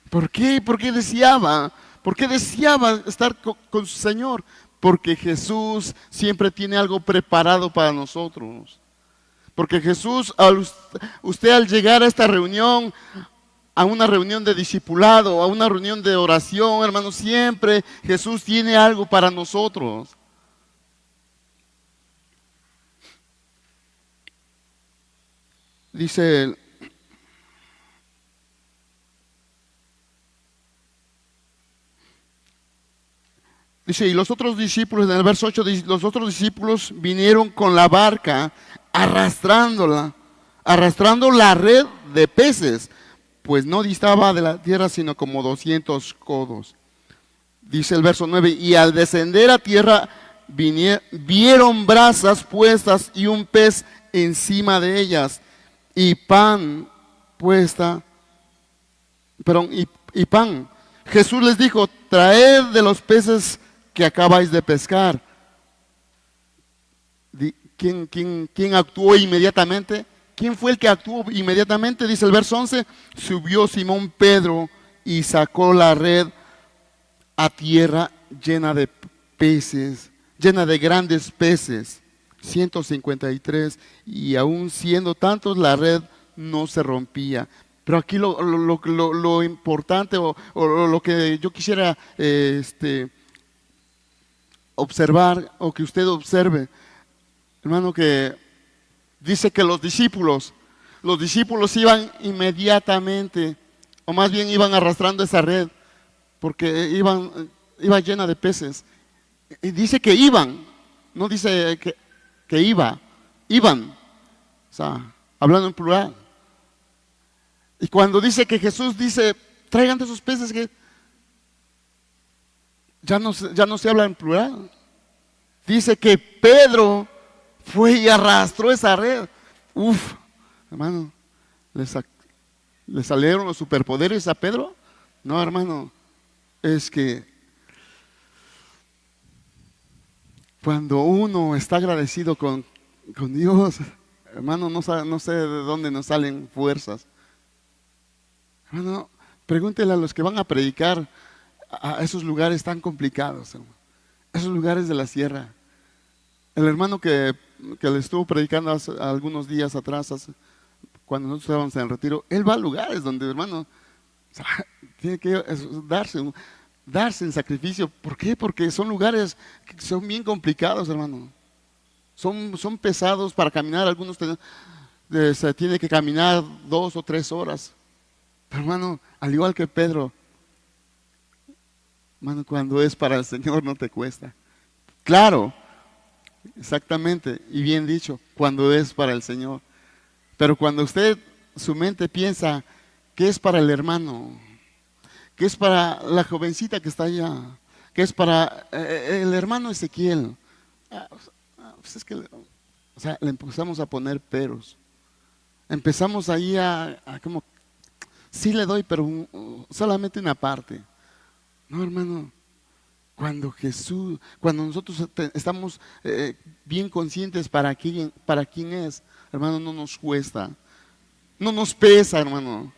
¿Por qué? Porque deseaba estar con su Señor. Porque Jesús siempre tiene algo preparado para nosotros. Porque Jesús, usted al llegar a esta reunión, a una reunión de discipulado, a una reunión de oración, hermano, siempre Jesús tiene algo para nosotros. Dice y los otros discípulos, en el verso 8, los otros discípulos vinieron con la barca arrastrando la red de peces, pues no distaba de la tierra sino como 200 codos. Dice el verso 9, y al descender a tierra vieron brasas puestas y un pez encima de ellas y pan y pan. Jesús les dijo, traed de los peces que acabáis de pescar. ¿Quién actuó inmediatamente? ¿Quién fue el que actuó inmediatamente? Dice el verso 11, subió Simón Pedro y sacó la red a tierra llena de peces, llena de grandes peces, 153, y aún siendo tantos, la red no se rompía. Pero aquí lo importante o lo que yo quisiera observar o que usted observe, hermano, que dice que los discípulos iban inmediatamente, o más bien iban arrastrando esa red, porque iba llena de peces. Y dice que iban, no dice que iban, o sea, hablando en plural. Y cuando dice que Jesús dice, traigan de esos peces, que ya no se habla en plural. Dice que Pedro fue y arrastró esa red. Uf, hermano, ¿le salieron los superpoderes a Pedro? No, hermano, es que cuando uno está agradecido con Dios, hermano, no sé de dónde nos salen fuerzas. Hermano, pregúntele a los que van a predicar a esos lugares tan complicados, hermano, esos lugares de la sierra. El hermano que le estuvo predicando hace algunos días atrás, cuando nosotros estábamos en el retiro, él va a lugares donde, hermano, o sea, tiene que darse en sacrificio. ¿Por qué? Porque son lugares que son bien complicados, hermano. Son pesados para caminar. Algunos se tiene que caminar 2 o 3 horas. Pero, hermano, al igual que Pedro, hermano, cuando es para el Señor no te cuesta. Claro, exactamente, y bien dicho, cuando es para el Señor. Pero cuando usted, su mente piensa que es para el hermano, que es para la jovencita que está allá, que es para el hermano Ezequiel, pues es que, o sea, le empezamos a poner peros. Empezamos ahí a como, sí le doy, pero solamente una parte. No, hermano, cuando nosotros estamos bien conscientes para quién es, hermano, no nos cuesta, no nos pesa, hermano.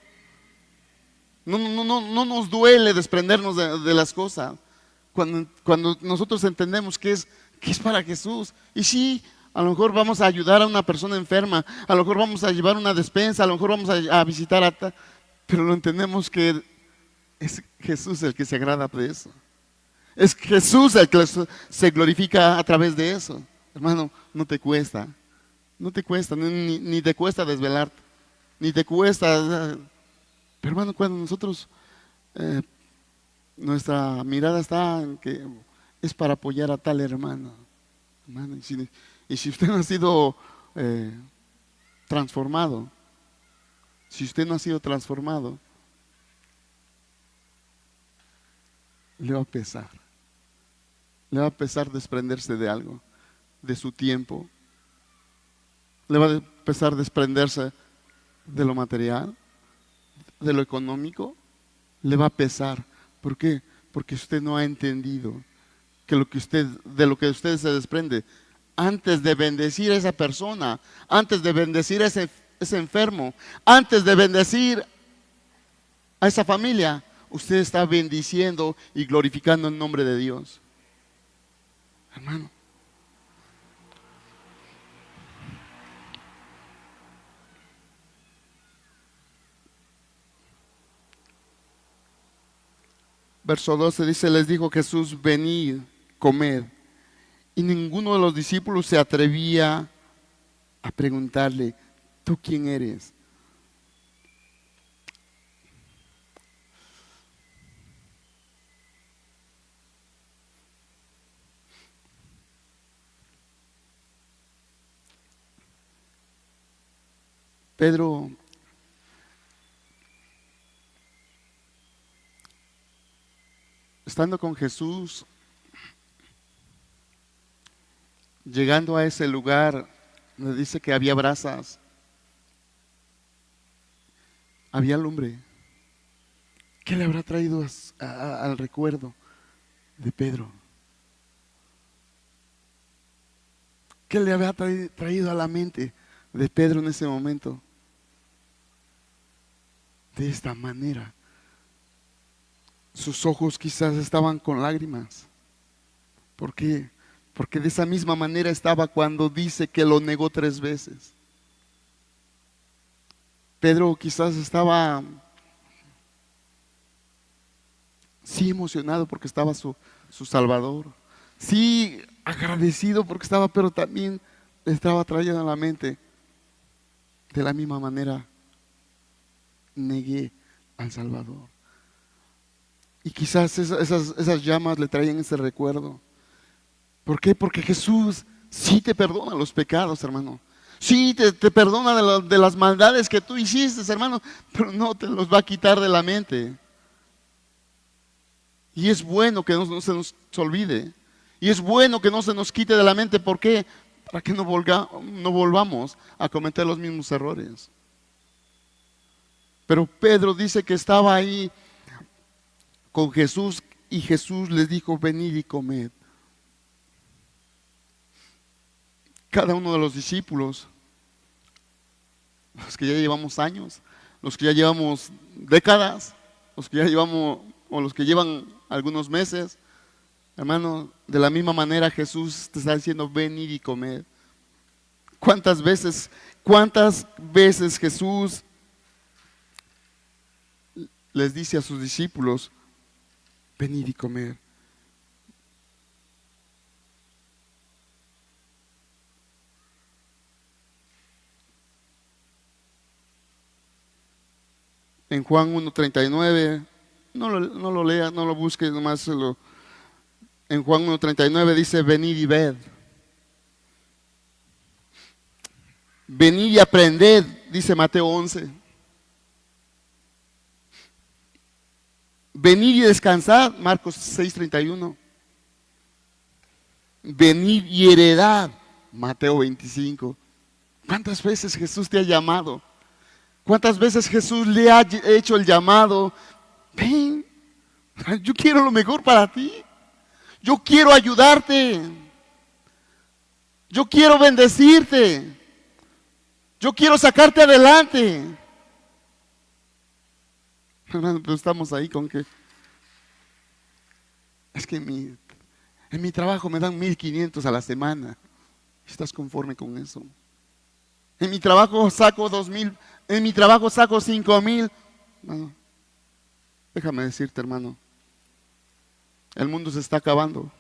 No nos duele desprendernos de las cosas. Cuando nosotros entendemos que es para Jesús. Y sí, a lo mejor vamos a ayudar a una persona enferma, a lo mejor vamos a llevar una despensa, a lo mejor vamos a visitar pero lo entendemos que es Jesús el que se agrada de eso. Es Jesús el que se glorifica a través de eso. Hermano, no te cuesta, ni te cuesta desvelarte, ni te cuesta. Pero, hermano, cuando nosotros, nuestra mirada está en que es para apoyar a tal hermano, y si usted no ha sido transformado, le va a pesar. Le va a pesar desprenderse de algo, de su tiempo. Le va a pesar desprenderse de lo material, de lo económico. Le va a pesar. ¿Por qué? Porque usted no ha entendido que de lo que usted se desprende, antes de bendecir a esa persona, antes de bendecir a ese enfermo, antes de bendecir a esa familia, usted está bendiciendo y glorificando el nombre de Dios. Hermano, verso 12 dice, les dijo Jesús, venid, comed. Y ninguno de los discípulos se atrevía a preguntarle, ¿tú quién eres? Pedro, estando con Jesús, llegando a ese lugar, le dice que había brasas, había lumbre. ¿Qué le habrá traído al recuerdo de Pedro? ¿Qué le habrá traído a la mente de Pedro en ese momento? De esta manera, sus ojos quizás estaban con lágrimas. ¿Por qué? Porque de esa misma manera estaba cuando dice que lo negó 3 veces. Pedro quizás estaba sí emocionado porque estaba su Salvador, sí agradecido porque estaba, pero también le estaba trayendo a la mente, de la misma manera negué al Salvador. Y quizás esas llamas le traían ese recuerdo. ¿Por qué? Porque Jesús sí te perdona los pecados, hermano. Sí te perdona de las maldades que tú hiciste, hermano, pero no te los va a quitar de la mente. Y es bueno que no se nos olvide. Y es bueno que no se nos quite de la mente. ¿Por qué? Para que no volvamos a cometer los mismos errores. Pero Pedro dice que estaba ahí con Jesús y Jesús les dijo: venid y comed. Cada uno de los discípulos, los que ya llevamos años, los que ya llevamos décadas, los que ya llevamos, o los que llevan algunos meses, hermano, de la misma manera Jesús te está diciendo: venid y comed. ¿Cuántas veces Jesús les dice a sus discípulos: venid y comer? En Juan 1:39, no lo leas, no lo busques, nomás en Juan 1:39 dice: venid y ved. Venid y aprended, dice Mateo 11. Venid y descansad, Marcos 6:31. Venid y heredad, Mateo 25. ¿Cuántas veces Jesús te ha llamado? ¿Cuántas veces Jesús le ha hecho el llamado? Ven, yo quiero lo mejor para ti. Yo quiero ayudarte. Yo quiero bendecirte. Yo quiero sacarte adelante. Hermano, pero estamos ahí con que es que en mi trabajo me dan 1,500 a la semana. ¿Estás conforme con eso? En mi trabajo saco 2,000. En mi trabajo saco 5,000. Bueno, déjame decirte, hermano, el mundo se está acabando.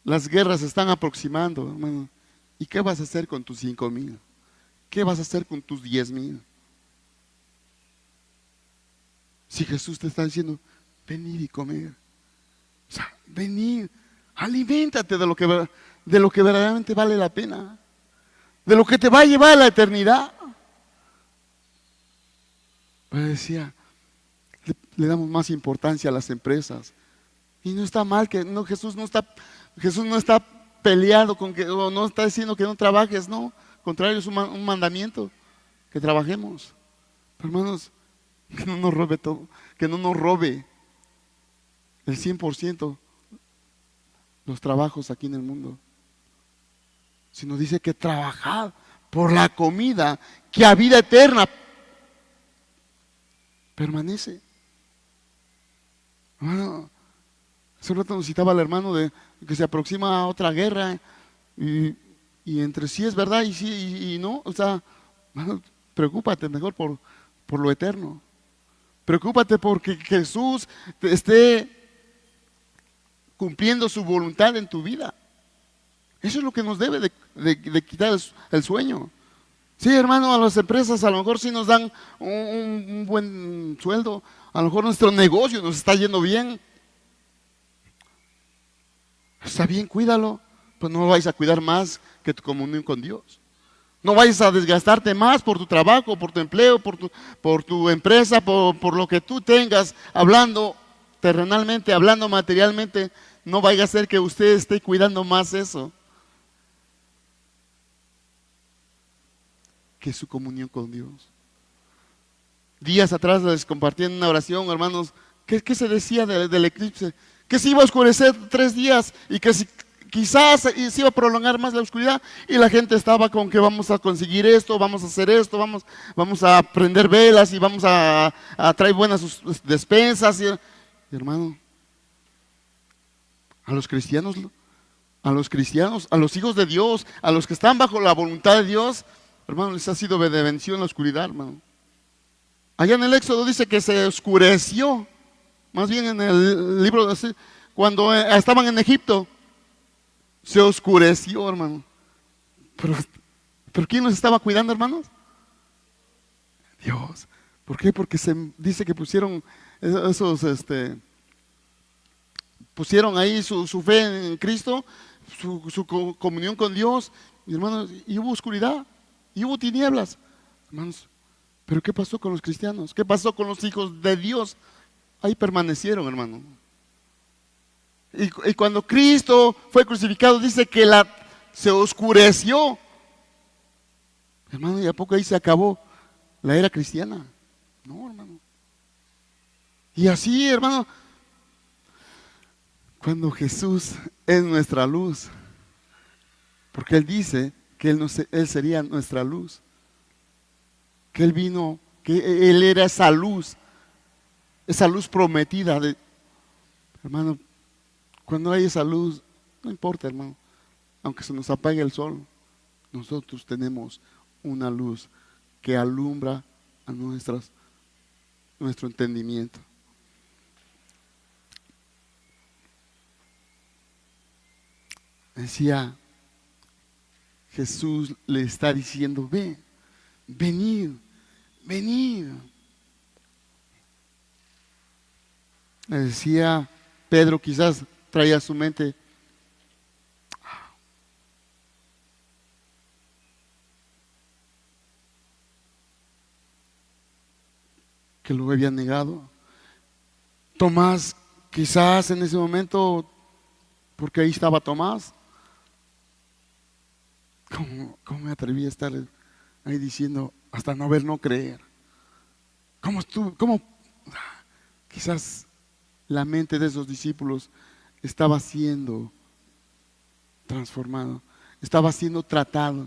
Las guerras se están aproximando, hermano. ¿Y qué vas a hacer con tus 5,000? ¿Qué vas a hacer con tus 10,000? Si Jesús te está diciendo: venid y comer. O sea, venid, aliméntate de lo que verdaderamente vale la pena, de lo que te va a llevar a la eternidad. Pero decía, le damos más importancia a las empresas. Y no está mal que no, Jesús no está peleado con que, o no está diciendo que no trabajes, no. Contrario, es un mandamiento que trabajemos. Pero, hermanos, que no nos robe todo, que no nos robe el 100% los trabajos aquí en el mundo. Sino dice que trabajad por la comida que a vida eterna permanece. Bueno, hace un rato nos citaba el hermano de que se aproxima a otra guerra y entre sí es verdad y sí y no. O sea, bueno, preocúpate mejor por lo eterno. Preocúpate porque Jesús te esté cumpliendo su voluntad en tu vida. Eso es lo que nos debe de quitar el sueño. Sí, hermano, a las empresas a lo mejor sí nos dan un buen sueldo. A lo mejor nuestro negocio nos está yendo bien. Está bien, cuídalo. Pues no vais a cuidar más que tu comunión con Dios. No vayas a desgastarte más por tu trabajo, por tu empleo, por tu empresa, por lo que tú tengas, hablando terrenalmente, hablando materialmente. No vaya a ser que usted esté cuidando más eso que su comunión con Dios. Días atrás les compartí en una oración, hermanos, ¿qué se decía del eclipse? Que se iba a oscurecer 3 días y que quizás se iba a prolongar más la oscuridad y la gente estaba con que vamos a conseguir esto, vamos a hacer esto, vamos a prender velas y vamos a traer buenas despensas. Y, hermano, a los cristianos, a los hijos de Dios, a los que están bajo la voluntad de Dios, hermano, les ha sido de bendición la oscuridad, hermano. Allá en el Éxodo dice que se oscureció, más bien en el libro de cuando estaban en Egipto, se oscureció, hermano. Pero ¿quién los estaba cuidando, hermanos? Dios. ¿Por qué? Porque se dice que pusieron pusieron ahí su fe en Cristo, su comunión con Dios, y hermanos, y hubo oscuridad, y hubo tinieblas, hermanos. Pero ¿qué pasó con los cristianos? ¿Qué pasó con los hijos de Dios? Ahí permanecieron, hermano. Y cuando Cristo fue crucificado, dice que se oscureció. Hermano, ¿y a poco ahí se acabó la era cristiana? No, hermano. Y así, hermano, cuando Jesús es nuestra luz, porque Él dice que Él sería nuestra luz, que Él vino, que Él era esa luz prometida. Hermano, cuando hay esa luz, no importa, hermano, aunque se nos apague el sol, nosotros tenemos una luz que alumbra a nuestro entendimiento. Decía, Jesús le está diciendo, venid. Le decía Pedro, quizás traía a su mente, que lo había negado. Tomás, quizás en ese momento, porque ahí estaba Tomás, ¿cómo me atreví a estar ahí diciendo, hasta no ver, no creer? ¿Cómo? Quizás la mente de esos discípulos estaba siendo transformado, estaba siendo tratado.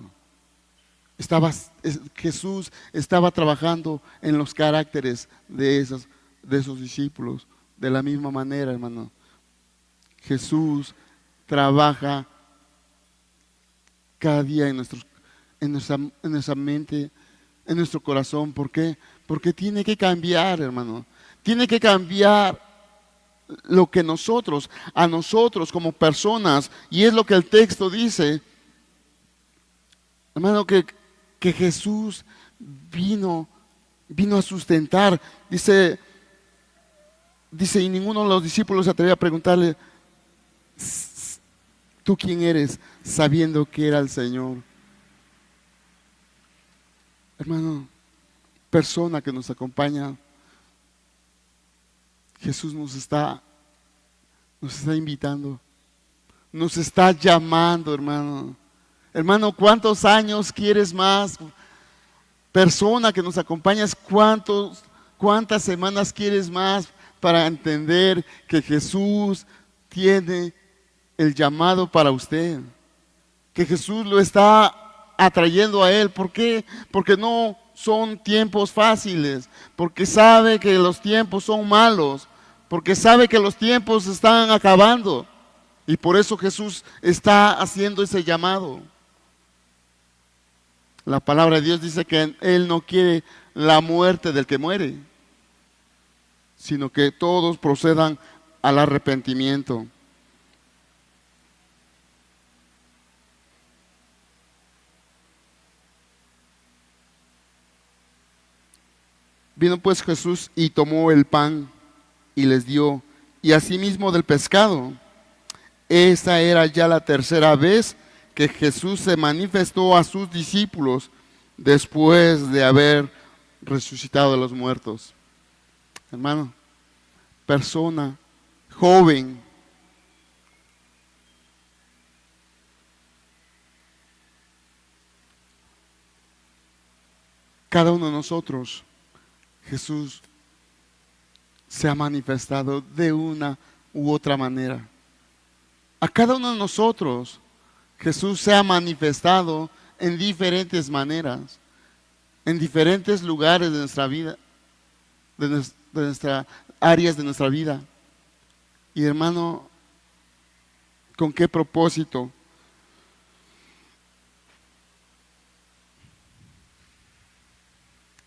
Jesús estaba trabajando en los caracteres de esos discípulos. De la misma manera, hermano, Jesús trabaja cada día en nuestra mente, en nuestro corazón. ¿Por qué? Porque tiene que cambiar, hermano. Tiene que cambiar lo que a nosotros como personas, y es lo que el texto dice, hermano, que Jesús vino a sustentar. Dice, y ninguno de los discípulos se atrevía a preguntarle, ¿tú quién eres? Sabiendo que era el Señor. Hermano, persona que nos acompaña, Jesús nos está invitando, nos está llamando, hermano. Hermano, ¿cuántos años quieres más? Persona que nos acompañas, ¿cuántas semanas quieres más para entender que Jesús tiene el llamado para usted? Que Jesús lo está atrayendo a Él. ¿Por qué? Porque no son tiempos fáciles, porque sabe que los tiempos son malos, porque sabe que los tiempos están acabando, y por eso Jesús está haciendo ese llamado. La palabra de Dios dice que Él no quiere la muerte del que muere, sino que todos procedan al arrepentimiento. Vino pues Jesús y tomó el pan y les dio, y asimismo del pescado. Esa era ya la tercera vez que Jesús se manifestó a sus discípulos después de haber resucitado de los muertos. Hermano, persona, joven, cada uno de nosotros, Jesús se ha manifestado de una u otra manera. A cada uno de nosotros Jesús se ha manifestado en diferentes maneras, en diferentes lugares de nuestra vida, de nuestras áreas de nuestra vida. Y hermano, ¿con qué propósito?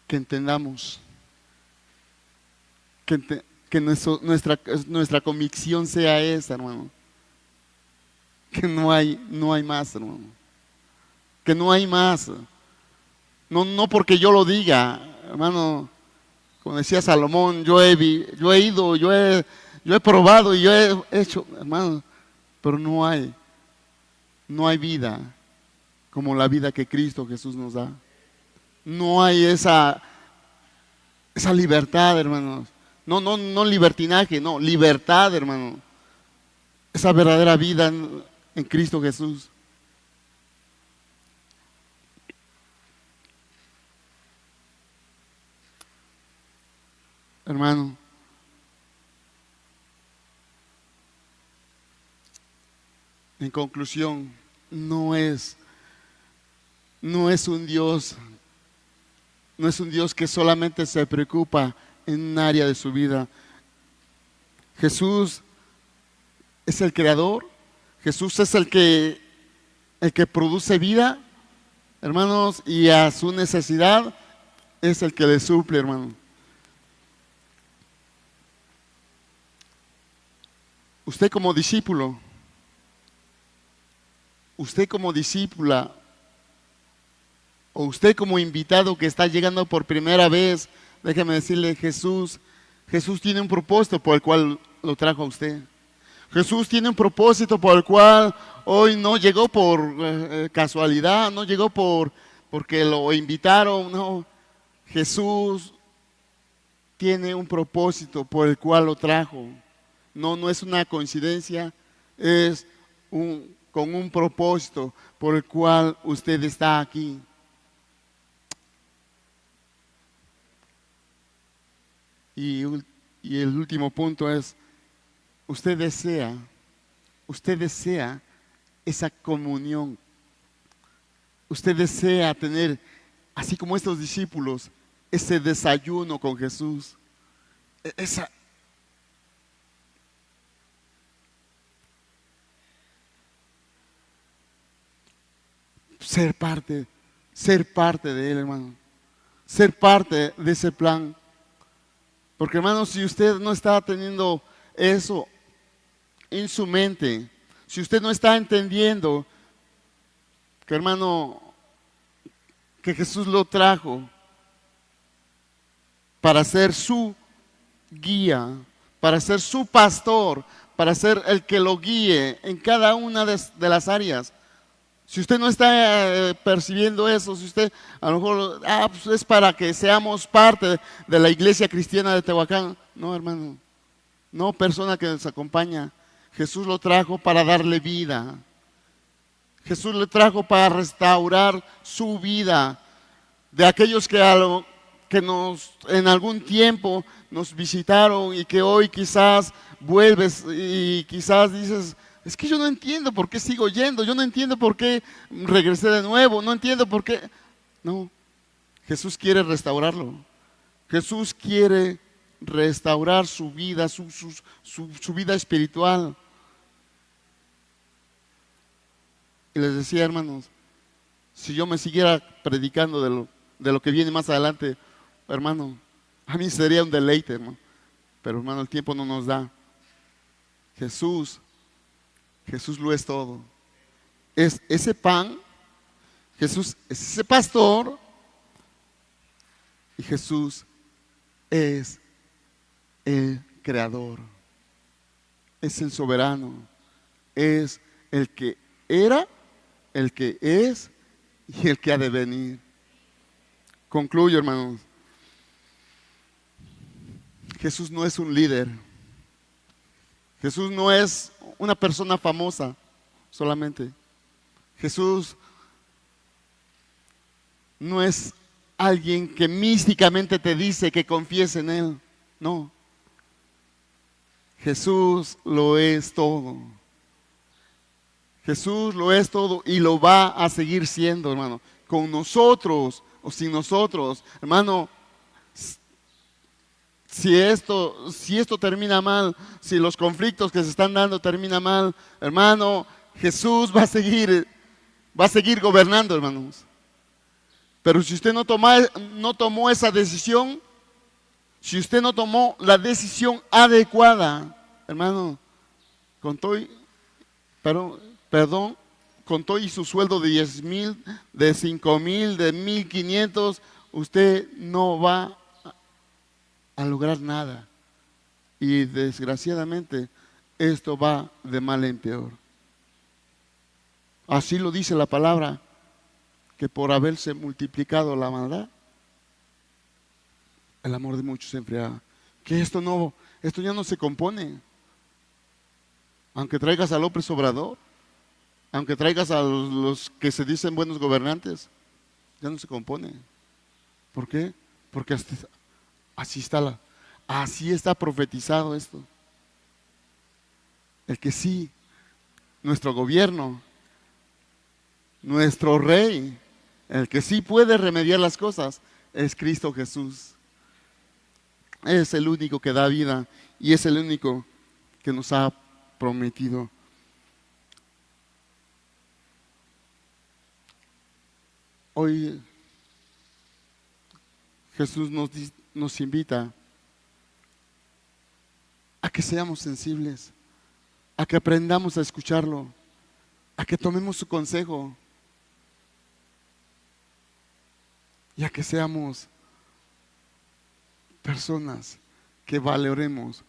Que entendamos, que nuestra convicción sea esa, hermano. Que no hay más, hermano. Que no hay más. No porque yo lo diga, hermano. Como decía Salomón, yo he ido, yo he probado y yo he hecho, hermano. Pero no hay vida como la vida que Cristo Jesús nos da. No hay esa libertad, hermanos. No libertinaje, no, libertad, hermano. Esa verdadera vida en Cristo Jesús. Hermano, en conclusión, no es un Dios que solamente se preocupa en un área de su vida. Jesús es el creador. Jesús es el que produce vida, hermanos, y a su necesidad es el que le suple, hermano. Usted como discípulo, usted como discípula, o usted como invitado que está llegando por primera vez, déjeme decirle, Jesús tiene un propósito por el cual lo trajo a usted. Jesús tiene un propósito por el cual hoy no llegó por casualidad, no llegó porque lo invitaron, no. Jesús tiene un propósito por el cual lo trajo. No es una coincidencia, es con un propósito por el cual usted está aquí. Y el último punto es, usted desea esa comunión. Usted desea tener, así como estos discípulos, ese desayuno con Jesús. Ser parte de Él, hermano. Ser parte de ese plan. Porque, hermano, si usted no está teniendo eso en su mente, si usted no está entendiendo que, hermano, que Jesús lo trajo para ser su guía, para ser su pastor, para ser el que lo guíe en cada una de las áreas. Si usted no está percibiendo eso, si usted a lo mejor, pues es para que seamos parte de la iglesia cristiana de Tehuacán. No, hermano, no, persona que nos acompaña. Jesús lo trajo para darle vida. Jesús le trajo para restaurar su vida. De aquellos que en algún tiempo nos visitaron y que hoy quizás vuelves y quizás dices, es que yo no entiendo por qué sigo yendo, yo no entiendo por qué regresé de nuevo, no entiendo por qué. No, Jesús quiere restaurarlo. Jesús quiere restaurar su vida, su vida espiritual. Y les decía, hermanos, si yo me siguiera predicando de lo que viene más adelante, hermano, a mí sería un deleite, hermano. Pero, hermano, el tiempo no nos da. Jesús lo es todo. Es ese pan, Jesús es ese pastor y Jesús es el creador, es el soberano, es el que era, el que es y el que ha de venir. Concluyo, hermanos. Jesús no es un líder. Jesús no es una persona famosa solamente. Jesús no es alguien que místicamente te dice que confíes en Él. No. Jesús lo es todo. Jesús lo es todo y lo va a seguir siendo, hermano. Con nosotros o sin nosotros, hermano. Si esto termina mal, si los conflictos que se están dando terminan mal, hermano, Jesús va a seguir gobernando, hermanos. Pero si usted no tomó esa decisión, si usted no tomó la decisión adecuada, hermano, con todo, perdón, con todo y su sueldo de 10,000, de 5,000, de 1,500, usted no va a lograr nada. Y desgraciadamente esto va de mal en peor. Así lo dice la palabra, que por haberse multiplicado la maldad, el amor de muchos se enfriaba. Que esto ya no se compone. Aunque traigas a López Obrador, aunque traigas a los que se dicen buenos gobernantes, ya no se compone. ¿Por qué? Porque así está profetizado esto. El que sí, nuestro gobierno, nuestro rey, el que sí puede remediar las cosas, es Cristo Jesús. Es el único que da vida y es el único que nos ha prometido. Hoy Jesús nos invita a que seamos sensibles, a que aprendamos a escucharlo, a que tomemos su consejo y a que seamos personas que valoremos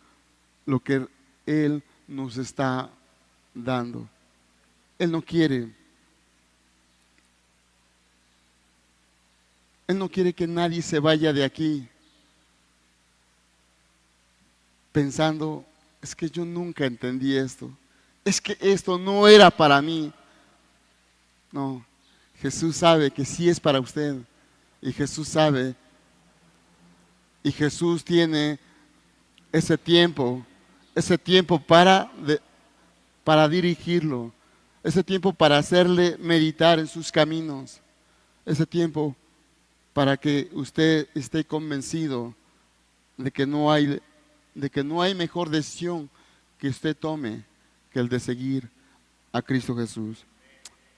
lo que Él nos está dando. Él no quiere que nadie se vaya de aquí pensando, es que yo nunca entendí esto, es que esto no era para mí. No, Jesús sabe que sí es para usted y Jesús sabe y Jesús tiene ese tiempo para dirigirlo, ese tiempo para hacerle meditar en sus caminos, ese tiempo para que usted esté convencido de que no hay mejor decisión que usted tome que el de seguir a Cristo Jesús.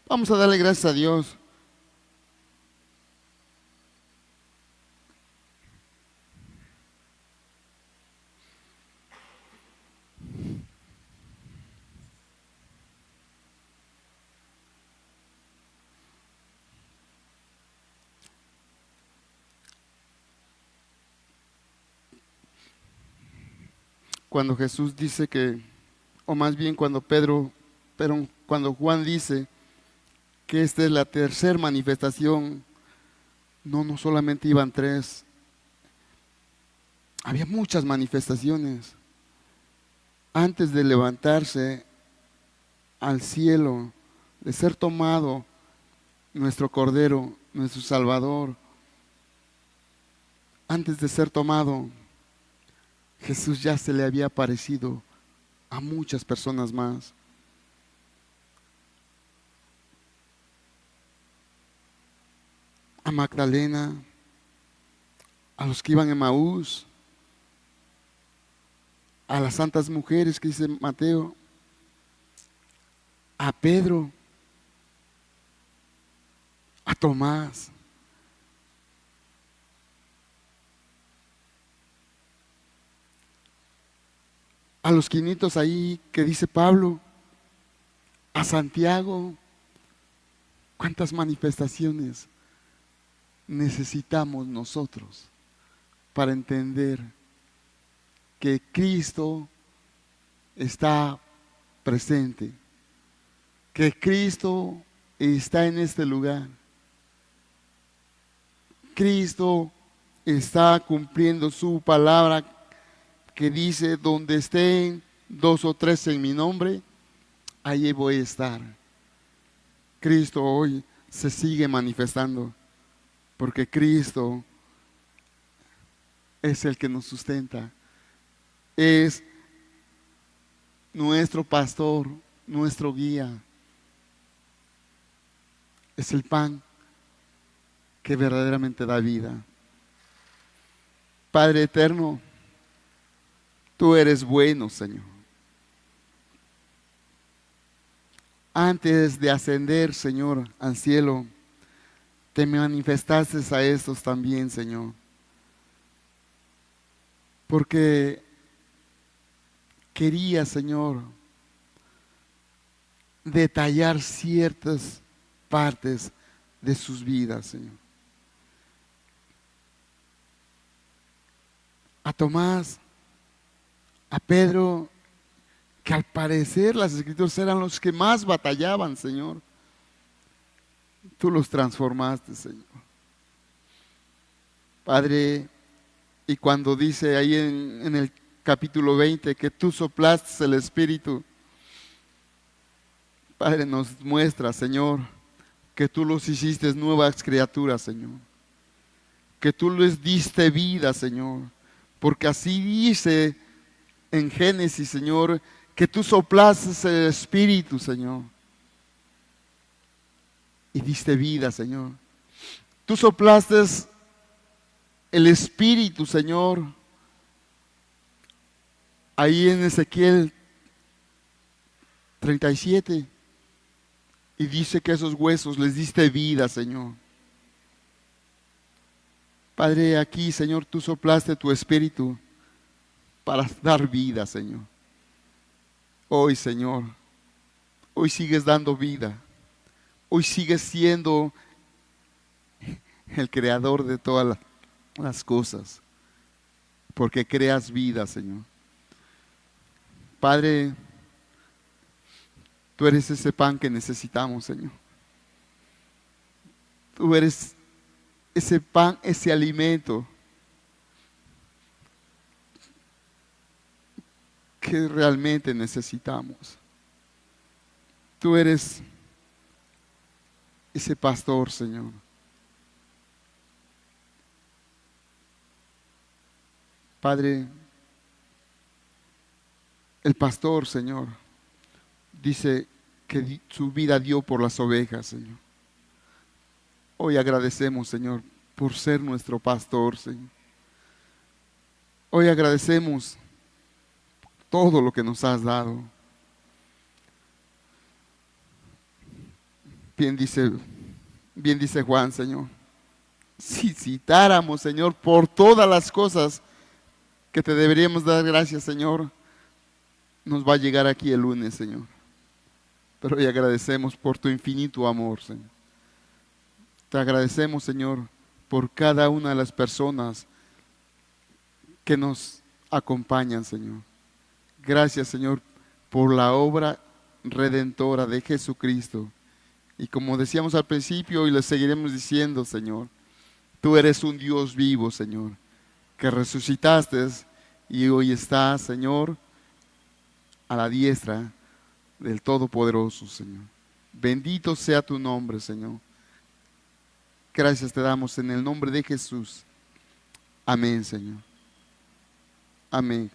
Vamos a darle gracias a Dios. Cuando Jesús dice que, o más bien cuando cuando Juan dice que esta es la tercera manifestación, no solamente iban tres, había muchas manifestaciones. Antes de levantarse al cielo, de ser tomado nuestro Cordero, nuestro Salvador, antes de ser tomado, Jesús ya se le había aparecido a muchas personas más. A Magdalena, a los que iban en Emaús, a las santas mujeres que dice Mateo, a Pedro, a Tomás, a los 500 ahí que dice Pablo, a Santiago. ¿Cuántas manifestaciones necesitamos nosotros para entender que Cristo está presente, que Cristo está en este lugar? Cristo está cumpliendo su palabra que dice, donde estén 2 o 3 en mi nombre, allí voy a estar. Cristo hoy se sigue manifestando, porque Cristo es el que nos sustenta, es nuestro pastor, nuestro guía. es el pan que verdaderamente da vida. Padre eterno, tú eres bueno, Señor. Antes de ascender, Señor, al cielo, te manifestaste a estos también, Señor. Porque quería, Señor, detallar ciertas partes de sus vidas, Señor. A Tomás, a Pedro, que al parecer las escrituras eran los que más batallaban, Señor. Tú los transformaste, Señor. Padre, y cuando dice ahí en el capítulo 20 que tú soplaste el Espíritu, Padre, nos muestra, Señor, que tú los hiciste nuevas criaturas, Señor. Que tú les diste vida, Señor. Porque así dice en Génesis, Señor, que tú soplaste el Espíritu, Señor. Y diste vida, Señor. Tú soplaste el Espíritu, Señor. Ahí en Ezequiel 37. Y dice que esos huesos les diste vida, Señor. Padre, aquí, Señor, tú soplaste tu Espíritu para dar vida, Señor. Hoy, Señor, hoy sigues dando vida. Hoy sigues siendo el creador de todas las cosas. Porque creas vida, Señor. Padre, tú eres ese pan que necesitamos, Señor. Tú eres ese pan, ese alimento que realmente necesitamos. Tú eres ese pastor, Señor. Padre, el pastor, Señor, dice que su vida dio por las ovejas, Señor. Hoy agradecemos, Señor, por ser nuestro pastor, Señor. Hoy agradecemos todo lo que nos has dado. Bien dice Juan, Señor. Si citáramos, Señor, por todas las cosas que te deberíamos dar gracias, Señor, nos va a llegar aquí el lunes, Señor. Pero hoy agradecemos por tu infinito amor, Señor. Te agradecemos, Señor, por cada una de las personas que nos acompañan, Señor. Gracias, Señor, por la obra redentora de Jesucristo. Y como decíamos al principio y le seguiremos diciendo, Señor, tú eres un Dios vivo, Señor, que resucitaste y hoy estás, Señor, a la diestra del Todopoderoso, Señor. Bendito sea tu nombre, Señor. Gracias te damos en el nombre de Jesús. Amén, Señor. Amén.